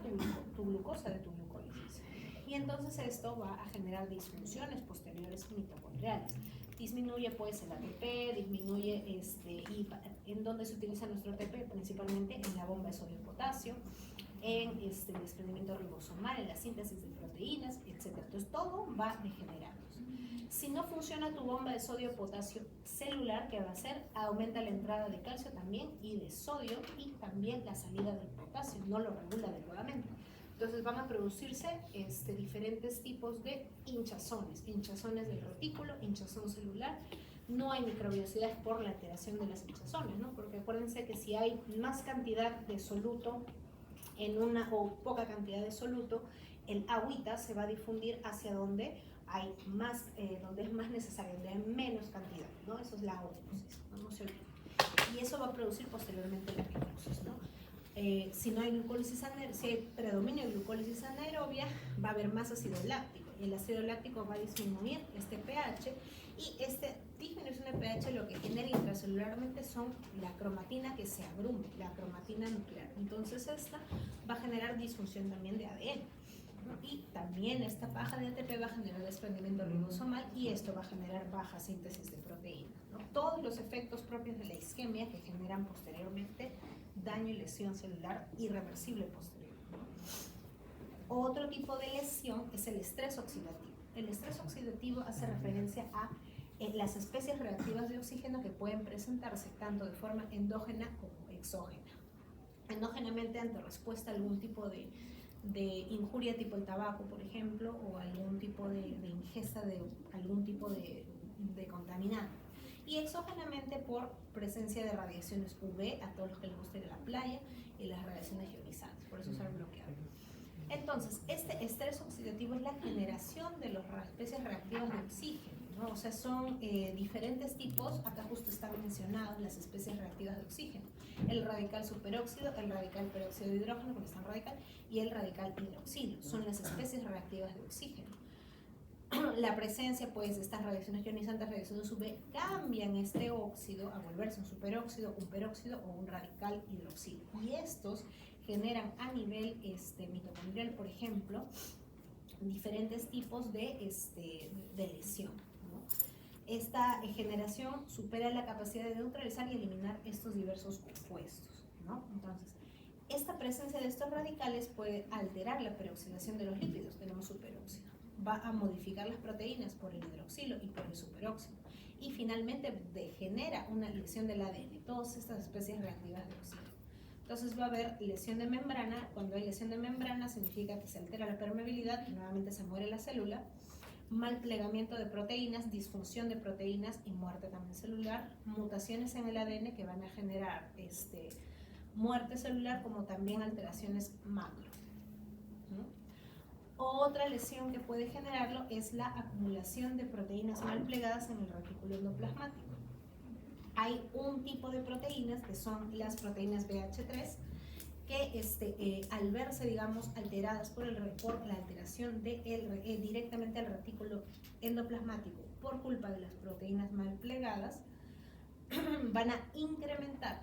tu glucosa de tu glucólisis. Y entonces esto va a generar disfunciones posteriores mitocondriales. Disminuye pues el ATP, disminuye y en donde se utiliza nuestro ATP, principalmente en la bomba de sodio y potasio, en el desprendimiento ribosomal, en la síntesis de proteínas, etc. Entonces todo va degenerando. Si no funciona tu bomba de sodio-potasio celular, ¿qué va a hacer? Aumenta la entrada de calcio también y de sodio y también la salida del potasio, no lo regula adecuadamente. Entonces van a producirse diferentes tipos de hinchazones del retículo, hinchazón celular. No hay microbiosidad por la alteración de las hinchazones, ¿no? Porque acuérdense que si hay más cantidad de soluto o poca cantidad de soluto, el agüita se va a difundir hacia donde hay más, donde es más necesario, donde hay menos cantidad, ¿no? Eso es la ósmosis, no se olviden. Y eso va a producir posteriormente la necrosis, ¿no? Si no hay glucólisis si hay predominio de glucólisis anaerobia, va a haber más ácido láctico, y el ácido láctico va a disminuir este pH, y disminución de pH lo que genera intracelularmente son la cromatina que se abrume, la cromatina nuclear. Entonces esta va a generar disfunción también de ADN. Y también esta baja de ATP va a generar desprendimiento ribosomal, y esto va a generar baja síntesis de proteínas, ¿no? Todos los efectos propios de la isquemia que generan posteriormente daño y lesión celular irreversible posterior, ¿no? Otro tipo de lesión es el estrés oxidativo. El estrés oxidativo hace referencia a las especies reactivas de oxígeno que pueden presentarse tanto de forma endógena como exógena. Endógenamente, ante respuesta a algún tipo de injuria tipo el tabaco, por ejemplo, o algún tipo de ingesta de algún tipo de contaminante. Y exógenamente por presencia de radiaciones UV, a todos los que les gusta ir a la playa, y las radiaciones ionizantes, por eso usar bloqueador. Entonces, este estrés oxidativo es la generación de las especies reactivas de oxígeno, ¿no? O sea, son diferentes tipos, acá justo están mencionadas las especies reactivas de oxígeno. El radical superóxido, el radical peróxido de hidrógeno, porque está en radical, y el radical hidroxilo, son las especies reactivas de oxígeno. La presencia pues de estas radiaciones ionizantes, radiaciones UV, cambian este óxido a volverse un superóxido, un peróxido o un radical hidroxilo. Y estos generan a nivel mitocondrial, por ejemplo, diferentes tipos de lesión, ¿no? Esta generación supera la capacidad de neutralizar y eliminar estos diversos compuestos, ¿no? Entonces, esta presencia de estos radicales puede alterar la peroxidación de los lípidos, tenemos superóxido. Va a modificar las proteínas por el hidroxilo y por el superóxido. Y finalmente degenera una lesión del ADN, todas estas especies reactivas de oxígeno. Entonces va a haber lesión de membrana. Cuando hay lesión de membrana significa que se altera la permeabilidad y nuevamente se muere la célula. Mal plegamiento de proteínas, disfunción de proteínas y muerte también celular. Mutaciones en el ADN que van a generar muerte celular, como también alteraciones macro. Otra lesión que puede generarlo es la acumulación de proteínas mal plegadas en el retículo endoplasmático. Hay un tipo de proteínas que son las proteínas BH3 que al verse, digamos, alteradas por la alteración directamente al retículo endoplasmático por culpa de las proteínas mal plegadas, van a incrementar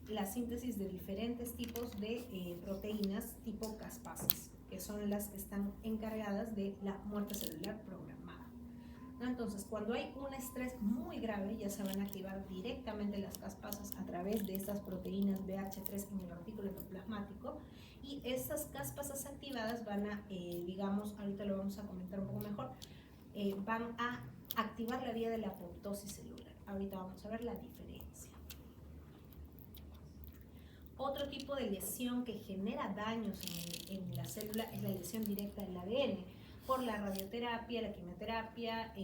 la síntesis de diferentes tipos de proteínas tipo caspasas, que son las que están encargadas de la muerte celular programada. Entonces, cuando hay un estrés muy grave, ya se van a activar directamente las caspasas a través de estas proteínas BH3 en el retículo endoplasmático, y estas caspasas activadas van a, digamos, ahorita lo vamos a comentar un poco mejor, van a activar la vía de la apoptosis celular. Ahorita vamos a ver la diferencia. Otro tipo de lesión que genera daños en la célula es la lesión directa del ADN. Por la radioterapia, la quimioterapia,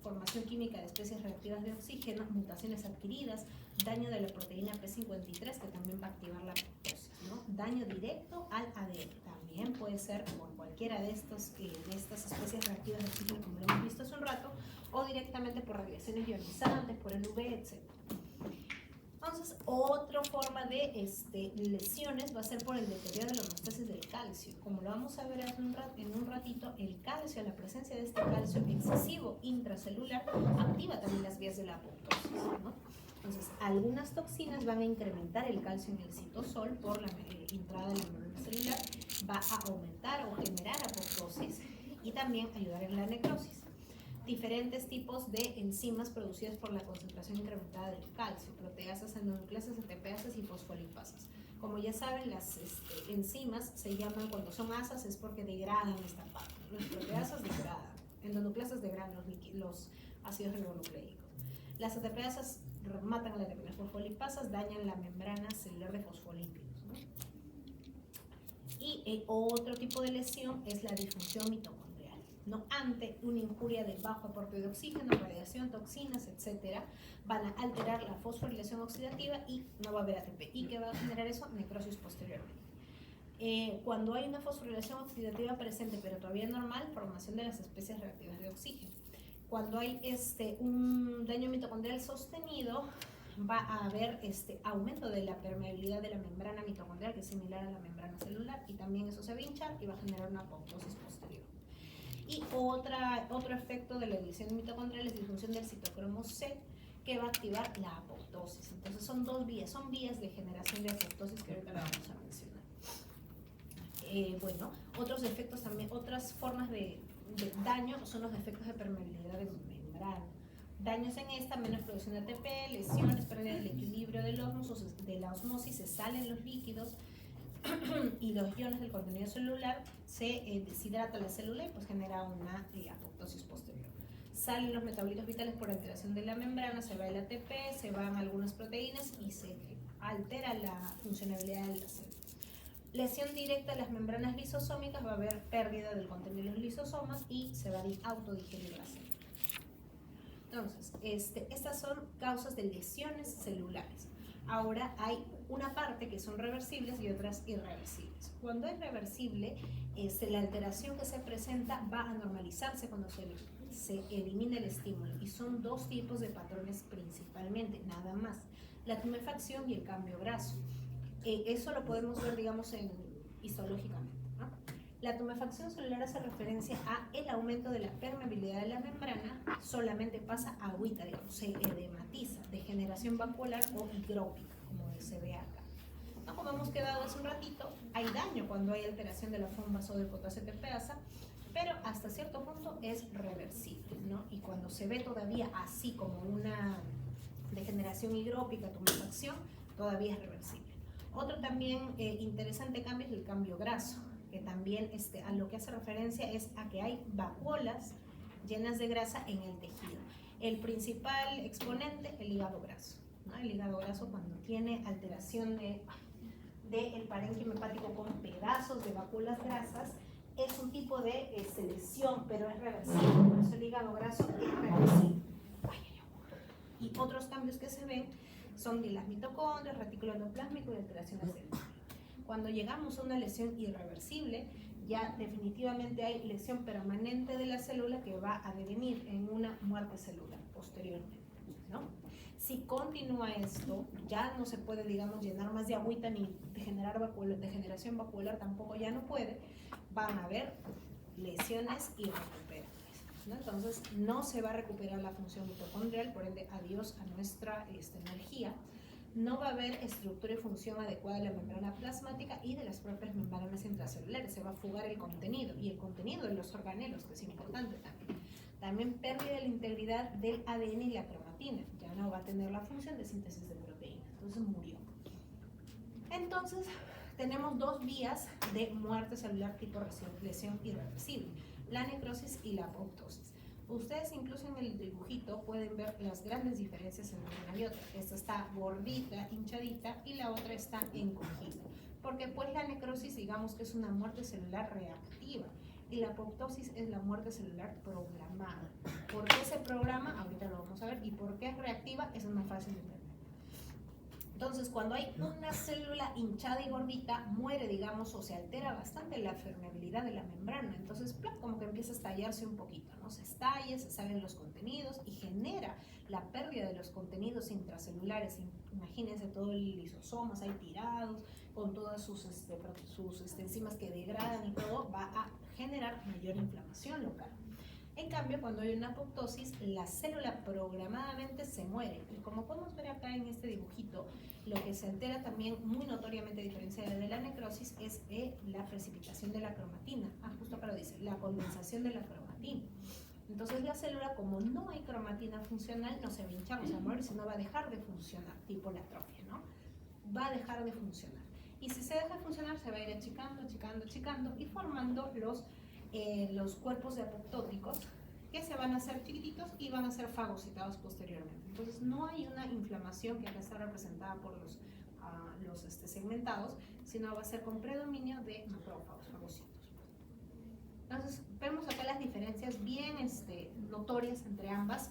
formación química de especies reactivas de oxígeno, mutaciones adquiridas, daño de la proteína P53 que también va a activar la apoptosis, ¿no? Daño directo al ADN, también puede ser por cualquiera de estas especies reactivas de oxígeno, como lo hemos visto hace un rato, o directamente por radiaciones ionizantes, por el UV, etc. Entonces, otra forma de lesiones va a ser por el deterioro de la homeostasis del calcio. Como lo vamos a ver en un ratito, el calcio, la presencia de este calcio excesivo intracelular, activa también las vías de la apoptosis, ¿no? Entonces, algunas toxinas van a incrementar el calcio en el citosol por la entrada de la membrana celular, va a aumentar o generar apoptosis y también ayudar en la necrosis. Diferentes tipos de enzimas producidas por la concentración incrementada del calcio, proteasas, endonucleasas, ATPasas y fosfolipasas. Como ya saben, las enzimas se llaman, cuando son asas es porque degradan esta parte. Las proteasas degradan, endonucleasas degradan los ácidos ribonucleicos. Las ATPasas matan a la ATP, las fosfolipasas dañan la membrana celular de fosfolípidos, ¿no? Y otro tipo de lesión es la disfunción mitocondrial, ¿no? Ante una injuria de bajo aporte de oxígeno, radiación, toxinas, etcétera, van a alterar la fosforilación oxidativa y no va a haber ATP. ¿Y qué va a generar eso? Necrosis posteriormente. Cuando hay una fosforilación oxidativa presente pero todavía normal, formación de las especies reactivas de oxígeno. Cuando hay un daño mitocondrial sostenido, va a haber aumento de la permeabilidad de la membrana mitocondrial, que es similar a la membrana celular, y también eso se va a hinchar y va a generar una apoptosis posterior. Y otro efecto de la lesión mitocondrial es disfunción del citocromo C, que va a activar la apoptosis. Entonces son vías de generación de apoptosis que ahorita la vamos a mencionar. Bueno, otros efectos también, otras formas de daño son los efectos de permeabilidad de membrana. Daños en esta, menos producción de ATP, lesiones, pérdida del equilibrio de la osmosis, se salen los líquidos y los iones del contenido celular, se deshidrata la célula y pues genera una apoptosis posterior. Salen los metabolitos vitales por alteración de la membrana, se va el ATP, se van algunas proteínas y se altera la funcionalidad de la célula. Lesión directa de las membranas lisosómicas, va a haber pérdida del contenido de los lisosomas y se va a autodigerir la célula. Entonces, estas son causas de lesiones celulares. Ahora hay una parte que son reversibles y otras irreversibles. Cuando es reversible, la alteración que se presenta va a normalizarse cuando se elimina el estímulo, y son dos tipos de patrones principalmente, nada más: la tumefacción y el cambio graso. Eso lo podemos ver, digamos, histológicamente, ¿no? La tumefacción celular hace referencia a el aumento de la permeabilidad de la membrana, solamente pasa a agüita, digamos, se edematiza, degeneración vacuolar o higrópica, como se ve acá. ¿No? Como hemos quedado hace un ratito, hay daño cuando hay alteración de la forma de potasio ATPasa, pero hasta cierto punto es reversible, ¿no? Y cuando se ve todavía así como una degeneración higrópica, tumefacción, todavía es reversible. Otro también interesante cambio es el cambio graso, que también a lo que hace referencia es a que hay vacuolas llenas de grasa en el tejido. El principal exponente, el hígado graso, ¿no? El hígado graso, cuando tiene alteración de del parénquima hepático con pedazos de vacuolas grasas, es un tipo de lesión, pero es reversible. Por eso el hígado graso es reversible. Y otros cambios que se ven son de las mitocondrias, retículo endoplásmico y alteraciones celulares. Cuando llegamos a una lesión irreversible, ya definitivamente hay lesión permanente de la célula que va a devenir en una muerte celular posteriormente, ¿no? Si continúa esto, ya no se puede, digamos, llenar más de agüita ni degeneración vacuolar tampoco ya no puede, van a haber lesiones irrecuperables, ¿no? Entonces no se va a recuperar la función mitocondrial, por ende adiós a nuestra energía. No va a haber estructura y función adecuada de la membrana plasmática y de las propias membranas intracelulares. Se va a fugar el contenido y el contenido de los organelos, que es importante también. También pérdida de la integridad del ADN y la cromatina. Ya no va a tener la función de síntesis de proteínas. Entonces murió. Entonces tenemos dos vías de muerte celular tipo lesión irreversible: la necrosis y la apoptosis. Ustedes incluso en el dibujito pueden ver las grandes diferencias entre una y otra. Esta está gordita, hinchadita, y la otra está encogida. Porque pues la necrosis, digamos que es una muerte celular reactiva, y la apoptosis es la muerte celular programada. ¿Por qué se programa? Ahorita lo vamos a ver. ¿Y por qué es reactiva? Eso es más fácil de entender. Entonces, cuando hay una célula hinchada y gordita, muere, digamos, o se altera bastante la permeabilidad de la membrana. Entonces, como que empieza a estallarse un poquito, ¿no? Se estalla, se salen los contenidos y genera la pérdida de los contenidos intracelulares. Imagínense todos los lisosomas ahí tirados, con todas sus enzimas que degradan y todo, va a generar mayor inflamación local. En cambio, cuando hay una apoptosis, la célula programadamente se muere. Y como podemos ver acá en este dibujito, lo que se altera también muy notoriamente diferenciada de la necrosis es la precipitación de la cromatina. Justo acá lo dice, la condensación de la cromatina. Entonces la célula, como no hay cromatina funcional, no se va a hinchar, no se va a morir, sino va a dejar de funcionar, tipo la atrofia, ¿no? Va a dejar de funcionar. Y si se deja de funcionar, se va a ir achicando, achicando, achicando y formando los cuerpos de apoptóticos, que se van a hacer chiquititos y van a ser fagocitados posteriormente. Entonces no hay una inflamación que acá está representada por los segmentados, sino va a ser con predominio de macrófagos, fagocitos. Entonces vemos acá las diferencias bien notorias entre ambas,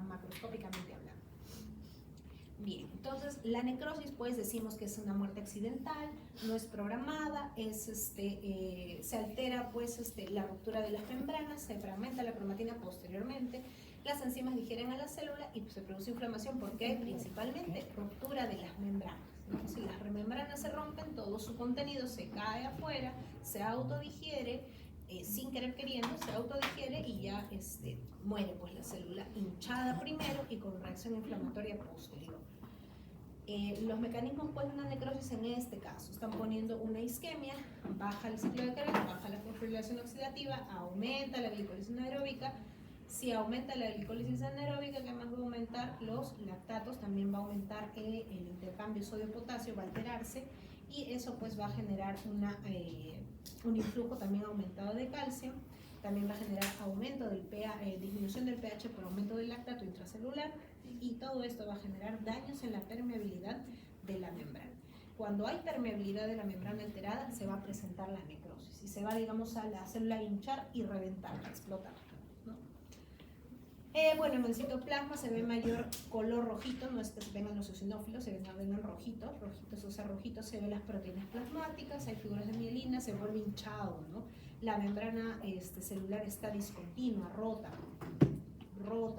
macroscópicamente hablando. Bien, entonces la necrosis pues decimos que es una muerte accidental, no es programada, se altera pues la ruptura de las membranas, se fragmenta la cromatina posteriormente, las enzimas digieren a la célula y pues, se produce inflamación porque principalmente ruptura de las membranas, ¿no? Si las membranas se rompen, todo su contenido se cae afuera, se autodigiere, sin querer queriendo, se autodigiere y ya muere pues la célula hinchada primero y con reacción inflamatoria posterior. Los mecanismos pues de una necrosis en este caso están poniendo una isquemia, baja el ciclo de Krebs, baja la fosforilación oxidativa, aumenta la glicólisis anaeróbica. Si aumenta la glicólisis anaeróbica, que más va a aumentar los lactatos, también va a aumentar el intercambio sodio-potasio, va a alterarse y eso pues va a generar un influjo también aumentado de calcio. También va a generar aumento del pH, disminución del pH por aumento del lactato intracelular, y todo esto va a generar daños en la permeabilidad de la membrana. Cuando hay permeabilidad de la membrana alterada, se va a presentar la necrosis y se va, digamos, a la célula hinchar y reventar, a explotar, ¿no? Bueno, en el citoplasma se ve mayor color rojito, no es que se vengan los eosinófilos, se vengan rojitos, o sea, rojitos se ven las proteínas plasmáticas, hay figuras de mielina, se vuelve hinchado, ¿no? La membrana celular está discontinua, rota,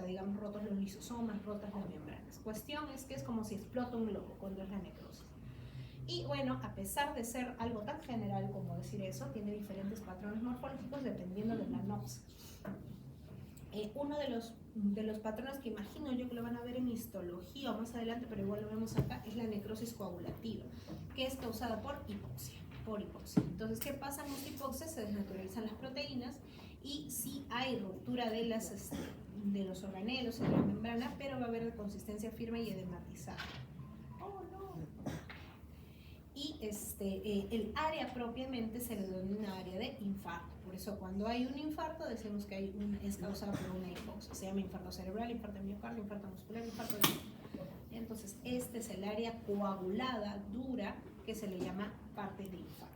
digamos, rotos los lisosomas, rotas las membranas. Cuestión es que es como si explota un globo cuando es la necrosis. Y bueno, a pesar de ser algo tan general como decir eso, tiene diferentes patrones morfológicos dependiendo de la nopsia. Uno de los patrones que imagino yo que lo van a ver en histología o más adelante, pero igual lo vemos acá, es la necrosis coagulativa, que es causada por hipoxia. Entonces, ¿qué pasa en esta hipoxia? Se desnaturalizan las proteínas y sí hay ruptura de los organelos en la membrana, pero va a haber de consistencia firme y edematizada. Oh, no. Y el área propiamente se le denomina área de infarto. Por eso cuando hay un infarto decimos que es causado por una hipoxia. Se llama infarto cerebral, infarto de miocardio, infarto muscular, infarto de... Entonces, este es el área coagulada, dura, que se le llama parte de infarto.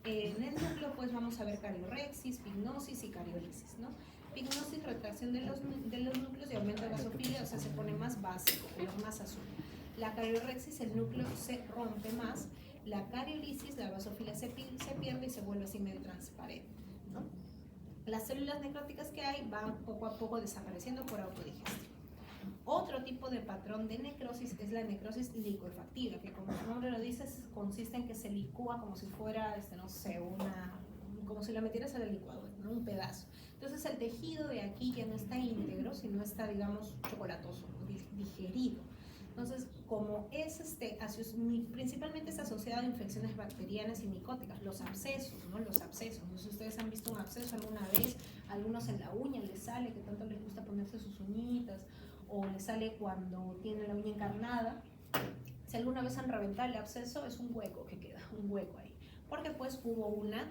En el núcleo pues vamos a ver cariorexis, pignosis y cariólisis, ¿no? Pignosis, retracción de los núcleos y aumento de gasofilia, o sea, se pone más básico, color más azul. La cariorexis, el núcleo se rompe más. La cariólisis, la basofilia se pierde y se vuelve así medio transparente, ¿no? Las células necróticas que hay van poco a poco desapareciendo por autodigestión. Otro tipo de patrón de necrosis es la necrosis licuefactiva, que como su nombre lo dice, consiste en que se licúa como si fuera, no sé, como si la metieras a la licuadora, ¿no? Un pedazo. Entonces el tejido de aquí ya no está íntegro, sino está, digamos, chocolatoso, digerido. Entonces, como es principalmente está asociado a infecciones bacterianas y micóticas, los abscesos, ¿no? Los abscesos. No sé si ustedes han visto un absceso alguna vez, algunos en la uña les sale, que tanto les gusta ponerse sus uñitas, o les sale cuando tienen la uña encarnada. Si alguna vez han reventado el absceso, es un hueco que queda, un hueco ahí. Porque pues hubo una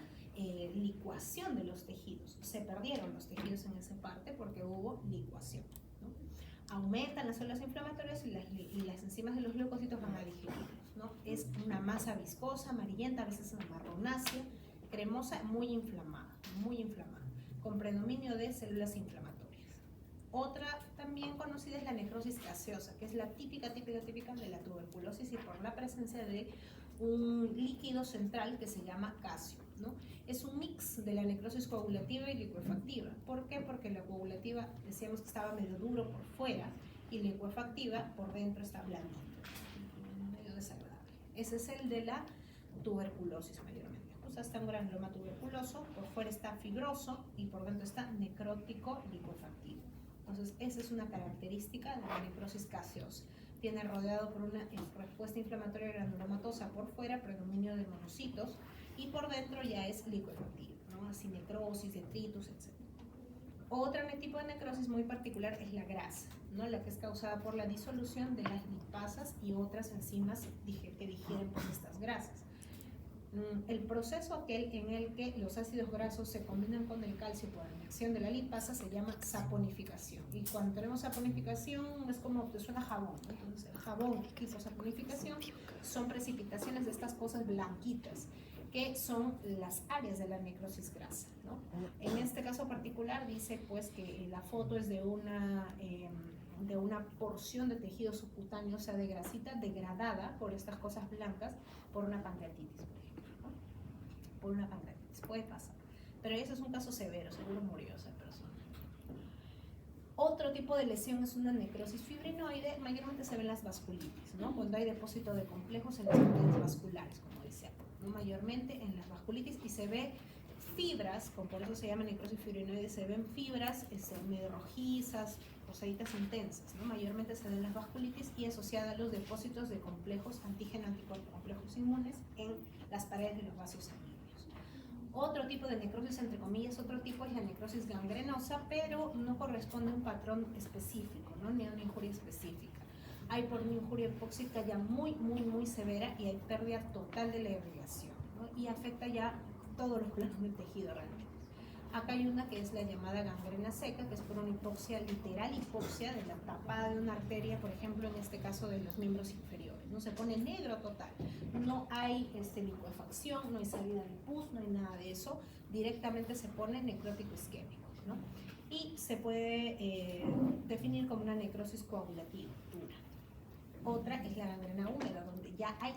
licuación de los tejidos. Se perdieron los tejidos en esa parte porque hubo licuación, ¿no? Aumentan las células inflamatorias y las enzimas de los leucocitos van a digerirlos, ¿no? Es una masa viscosa, amarillenta, a veces marronácea, cremosa, muy inflamada, con predominio de células inflamatorias. Otra también conocida es la necrosis gaseosa, que es la típica de la tuberculosis y por la presencia de un líquido central que se llama gasio, ¿no? Es un mix de la necrosis coagulativa y licuefactiva. ¿Por qué? Porque la coagulativa decíamos que estaba medio duro por fuera y la licuefactiva por dentro está blandito, medio desagradable. Ese es el de la tuberculosis mayormente. O sea, está un granuloma tuberculoso, por fuera está fibroso y por dentro está necrótico licuefactivo. Entonces, esa es una característica de la necrosis gaseosa. Tiene rodeado por una respuesta inflamatoria granulomatosa por fuera, predominio de monocitos, y por dentro ya es licuefactivo, ¿no? Así necrosis, detritus, etc. Otro tipo de necrosis muy particular es la grasa, ¿no? La que es causada por la disolución de las lipasas y otras enzimas que digieren pues, estas grasas. El proceso aquel en el que los ácidos grasos se combinan con el calcio por la acción de la lipasa se llama saponificación. Y cuando tenemos saponificación es como te suena jabón, ¿no? Entonces el jabón tipo saponificación son precipitaciones de estas cosas blanquitas que son las áreas de la necrosis grasa, ¿no? En este caso particular dice pues que la foto es de una porción de tejido subcutáneo, o sea de grasita degradada por estas cosas blancas por una pancreatitis, por una pancreatitis, puede pasar, pero eso es un caso severo, seguro murió esa persona. Otro tipo de lesión es una necrosis fibrinoide, mayormente se ven las vasculitis, ¿no? Cuando hay depósito de complejos en las paredes vasculares, como decía, ¿no? Mayormente en las vasculitis, y se ve fibras, por eso se llama necrosis fibrinoide, se ven fibras medio rojizas, rosaditas intensas, ¿no? Mayormente se ven las vasculitis y asociada a los depósitos de complejos antígeno-anticuerpo, complejos inmunes en las paredes de los vasos sanguíneos. Otro tipo de necrosis, entre comillas, otro tipo es la necrosis gangrenosa, pero no corresponde a un patrón específico, ¿no? Ni a una injuria específica. Hay por una injuria hipóxica ya muy severa y hay pérdida total de la irrigación, ¿no? Y afecta ya todos los planos del tejido realmente. Acá hay una que es la llamada gangrena seca, que es por una hipoxia, literal hipoxia de la tapada de una arteria, por ejemplo, en este caso de los miembros inferiores, ¿no? Se pone negro total, no hay licuefacción, no hay salida de pus, no hay nada de eso, directamente se pone necrótico isquémico, ¿no? Y se puede definir como una necrosis coagulativa dura. Otra es la gangrena húmeda, donde ya hay,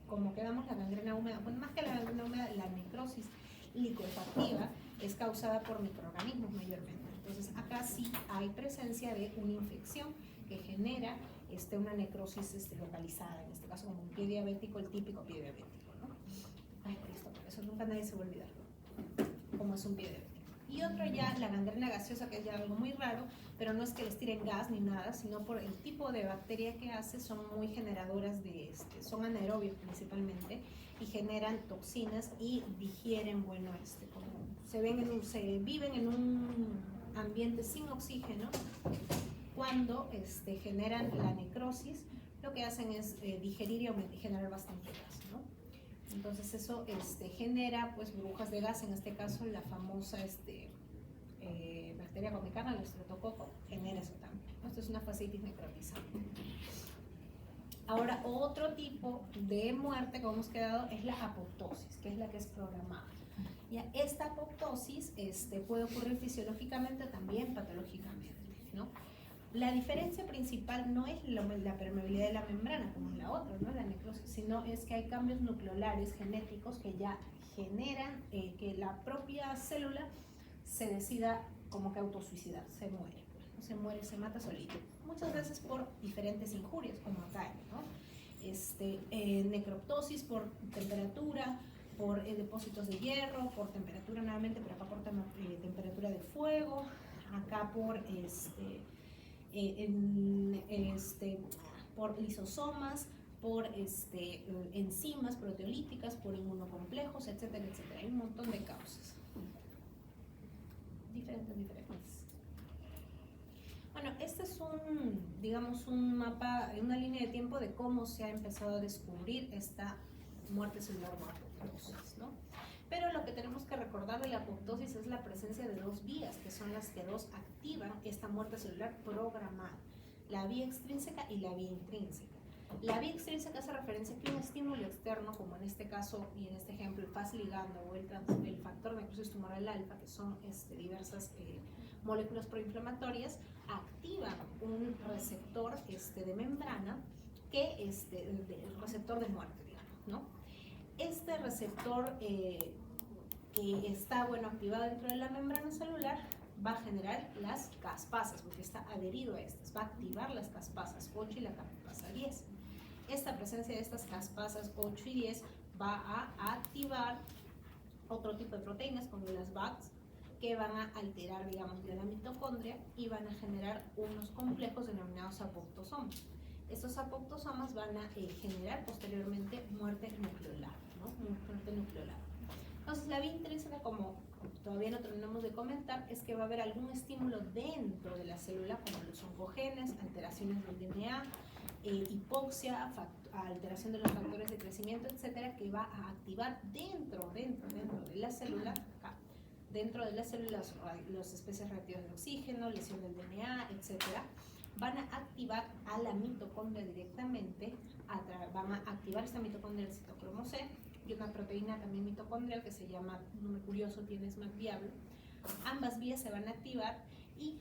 como quedamos la gangrena húmeda, bueno, más que la gangrena húmeda, la necrosis licuefactiva es causada por microorganismos mayormente. Entonces acá sí hay presencia de una infección que genera una necrosis localizada, en este caso como un pie diabético, el típico pie diabético, ¿no? Ay, listo, por eso nunca nadie se va a olvidar cómo es un pie diabético. Y otro ya, la gangrena gaseosa, que es ya algo muy raro, pero no es que les tiren gas ni nada, sino por el tipo de bacteria que hace, son muy generadoras son anaerobios principalmente, y generan toxinas y digieren, bueno, como se viven en un ambiente sin oxígeno. Cuando generan la necrosis, lo que hacen es digerir y generar bastante gas, ¿no? Entonces eso genera pues burbujas de gas, en este caso la famosa bacteria comicana, el estreptococo, genera eso también, ¿no? Esto es una fascitis necrotizante. Ahora, otro tipo de muerte que hemos quedado es la apoptosis, que es la que es programada. Ya, esta apoptosis puede ocurrir fisiológicamente, también patológicamente, ¿no? La diferencia principal no es la permeabilidad de la membrana, como en la otra, ¿no? La necrosis, sino es que hay cambios nucleolares genéticos que ya generan que la propia célula se decida como que autosuicidar, se muere, ¿no? Se muere, se mata solito. Muchas veces por diferentes injurias, como acá, ¿no? Necroptosis por temperatura, por depósitos de hierro, por temperatura nuevamente, pero acá por temperatura de fuego, acá por por lisosomas, por enzimas proteolíticas, por inmunocomplejos, etcétera, etcétera. Hay un montón de causas. Diferentes. Bueno, este es digamos, un mapa, una línea de tiempo de cómo se ha empezado a descubrir esta muerte celular por apoptosis, ¿no? Pero lo que tenemos que recordar de la apoptosis es la presencia de dos vías, que son las que dos activan esta muerte celular programada, la vía extrínseca y la vía intrínseca. La vía extrínseca hace referencia a que un estímulo externo, como en este caso y en este ejemplo el Fas ligando o el factor de necrosis tumoral alfa, que son diversas moléculas proinflamatorias, activan un receptor de membrana que el receptor de muerte, digamos, ¿no? Este receptor que está activado dentro de la membrana celular va a generar las caspasas, porque está adherido a estas, va a activar las caspasas 8 y la caspasa 10. Esta presencia de estas caspasas 8 y 10 va a activar otro tipo de proteínas como las VACs, que van a alterar, digamos, la mitocondria y van a generar unos complejos denominados apoptosomas. Estos apoptosomas van a generar posteriormente muerte nucleolar, ¿no? Muerte nucleolar. Entonces, la vía intrínseca, como todavía no terminamos de comentar, es que va a haber algún estímulo dentro de la célula, como los oncogenes, alteraciones del DNA, hipoxia, alteración de los factores de crecimiento, etcétera, que va a activar dentro de la célula, acá, dentro de las células, las especies reactivas de oxígeno, lesión del DNA, etcétera, van a activar a la mitocondria directamente, van a activar esta mitocondria del citocromo C y una proteína también mitocondrial que se llama, un nombre curioso, tiene SMAC diablo. Ambas vías se van a activar y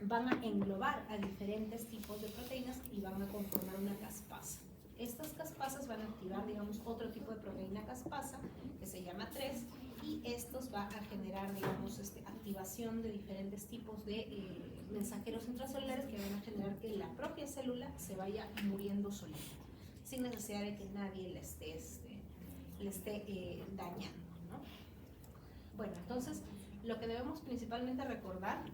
van a englobar a diferentes tipos de proteínas y van a conformar una caspasa. Estas caspasas van a activar, digamos, otro tipo de proteína caspasa que se llama 3 y estos va a generar, digamos, activación de diferentes tipos de mensajeros intracelulares que van a generar que la propia célula se vaya muriendo solita, sin necesidad de que nadie le esté dañando, ¿no? Bueno, entonces, lo que debemos principalmente recordar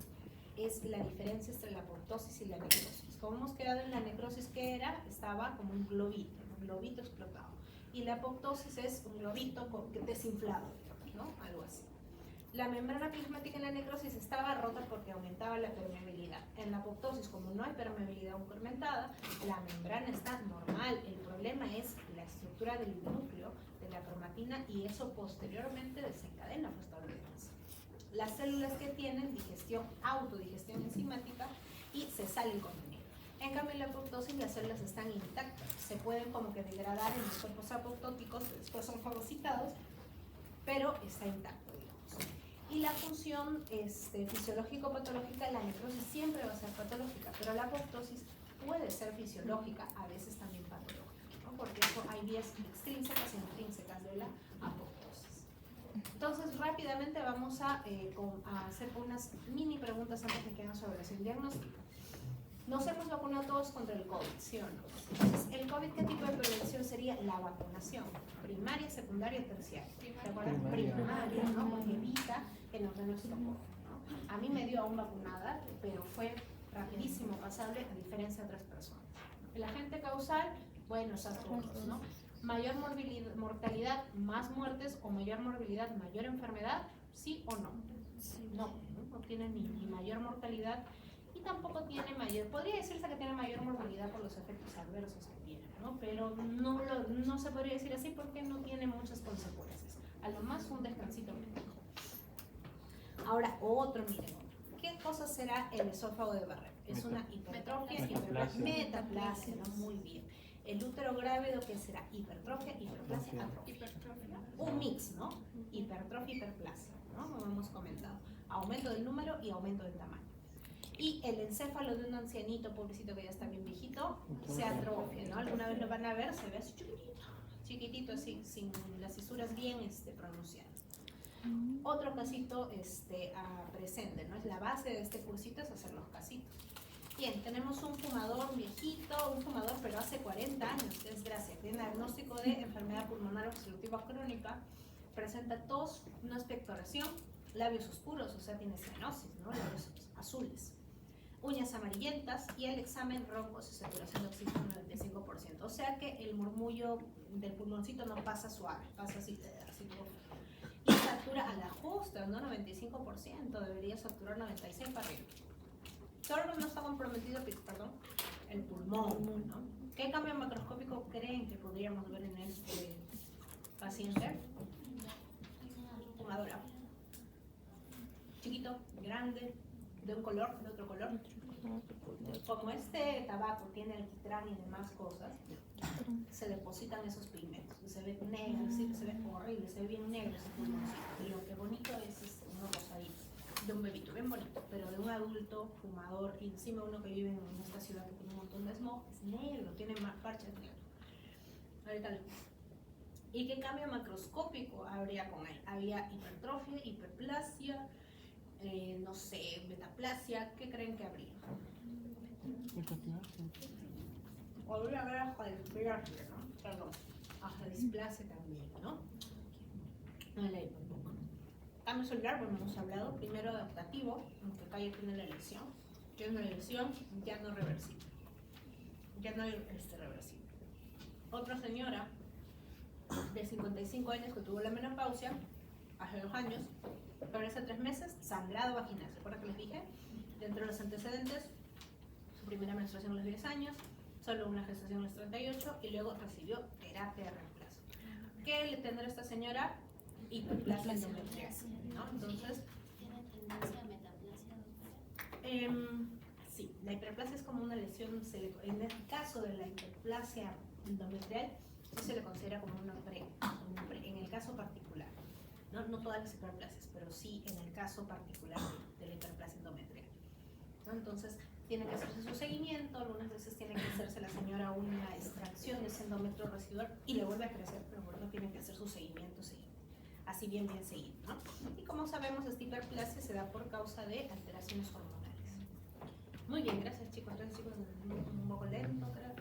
es la diferencia entre la apoptosis y la necrosis. Como hemos quedado en la necrosis, ¿qué era? Estaba como un globito explotado. Y la apoptosis es un globito desinflado, ¿no? Algo así. La membrana plasmática en la necrosis estaba rota porque aumentaba la permeabilidad. En la apoptosis, como no hay permeabilidad incrementada, la membrana está normal. El problema es la estructura del núcleo de la cromatina y eso posteriormente desencadena el estado de defensa. Las células que tienen autodigestión enzimática y se salen contenido. En cambio, en la apoptosis las células están intactas, se pueden como que degradar en los cuerpos apoptóticos que después son fagocitados, pero está intacto, digamos. Y la función fisiológico-patológica, la necrosis siempre va a ser patológica, pero la apoptosis puede ser fisiológica, a veces también patológica, ¿no? Porque eso hay vías extrínsecas e intrínsecas de la apoptosis. Entonces, rápidamente vamos a hacer unas mini preguntas antes de que nos sobre el diagnóstico. Nos hemos vacunado todos contra el COVID, ¿sí o no? Entonces, ¿el COVID qué tipo de prevención sería? La vacunación, primaria, secundaria, terciaria. ¿De acuerdo? Primaria, ¿no? Porque evita que nos den nuestro COVID, ¿no? A mí me dio aún vacunada, pero fue rapidísimo pasable a diferencia de otras personas. El agente causal, bueno, SARS-CoV-2, ¿no? Mayor mortalidad, más muertes, o mayor morbilidad, mayor enfermedad, ¿sí o no? No tiene ni mayor mortalidad y tampoco tiene mayor, podría decirse que tiene mayor morbilidad por los efectos adversos que tiene, ¿no? Pero no se podría decir así porque no tiene muchas consecuencias. A lo más un descansito médico. Ahora, miren, ¿Qué cosa será el esófago de Barrett? Es una hipertrofia, Metaplasia. metaplasia, ¿no? Muy bien. El útero grávido, ¿qué será? Hipertrofia, hiperplasia, atrofia. Un mix, ¿no? Hipertrofia, hiperplasia, ¿no? Como hemos comentado. Aumento del número y aumento del tamaño. Y el encéfalo de un ancianito, pobrecito que ya está bien viejito, se atrofia, ¿no? Alguna vez lo van a ver, se ve así chiquitito así, sin las cisuras bien pronunciadas. Otro casito presente, ¿no? Es la base de este cursito, es hacer los casitos. Bien, tenemos un fumador viejito, un fumador pero hace 40 años, desgracia, tiene diagnóstico de enfermedad pulmonar obstructiva crónica, presenta tos, no expectoración, labios oscuros, o sea, tiene cianosis, ¿no? Labios azules, uñas amarillentas y el examen roncos y saturación de oxígeno 95%. O sea que el murmullo del pulmoncito no pasa suave, pasa así como. Y satura a la justa, ¿no? 95%, debería saturar 96% para arriba. Solo no está comprometido, perdón, el pulmón, ¿no? ¿Qué cambio macroscópico creen que podríamos ver en este paciente? Fumadora. Chiquito, grande, de un color, de otro color. Como este tabaco tiene alquitrán y demás cosas, se depositan esos pigmentos. Se ve negro, sí, se ve horrible, se ve bien negro ese pulmoncito. Y lo que bonito es uno rosadito, de un bebito, bien bonito, pero de un adulto fumador, y encima uno que vive en esta ciudad que tiene un montón de smog, es negro, tiene parches negros. Ahorita les muestro. ¿Y qué cambio macroscópico habría con él? Había hipertrofia, hiperplasia, no sé, metaplasia. ¿Qué creen que habría? Podría haber hasta displasia, ¿no? Perdón, hasta displasia también, ¿no? No leí tampoco. Cambio celular, bueno, hemos hablado. Primero adaptativo, aunque acá ya tiene la elección. Que es una elección ya no reversible. Ya no hay reversible. Otra señora de 55 años que tuvo la menopausia hace 2 años, pero hace 3 meses, sangrado vaginal. ¿Se acuerdan que les dije? Dentro de los antecedentes, su primera menstruación a los 10 años, solo una gestación a los 38 y luego recibió terapia de reemplazo. ¿Qué le tendrá esta señora? Hiperplasia endometrial, ¿no? Entonces, ¿tiene tendencia a metaplasia? sí, la hiperplasia es como una lesión, en el caso de la hiperplasia endometrial, sí se le considera como una pre, en el caso particular. No todas las hiperplasias, pero sí en el caso particular de la hiperplasia endometrial, ¿no? Entonces, tiene que hacerse su seguimiento, algunas veces tiene que hacerse la señora una extracción de ese endometrio residual y le vuelve a crecer, pero bueno, tiene que hacer su seguimiento así bien seguido, ¿no? Y como sabemos, esta hiperplasia se da por causa de alteraciones hormonales. Muy bien, gracias chicos, un poco lento, creo.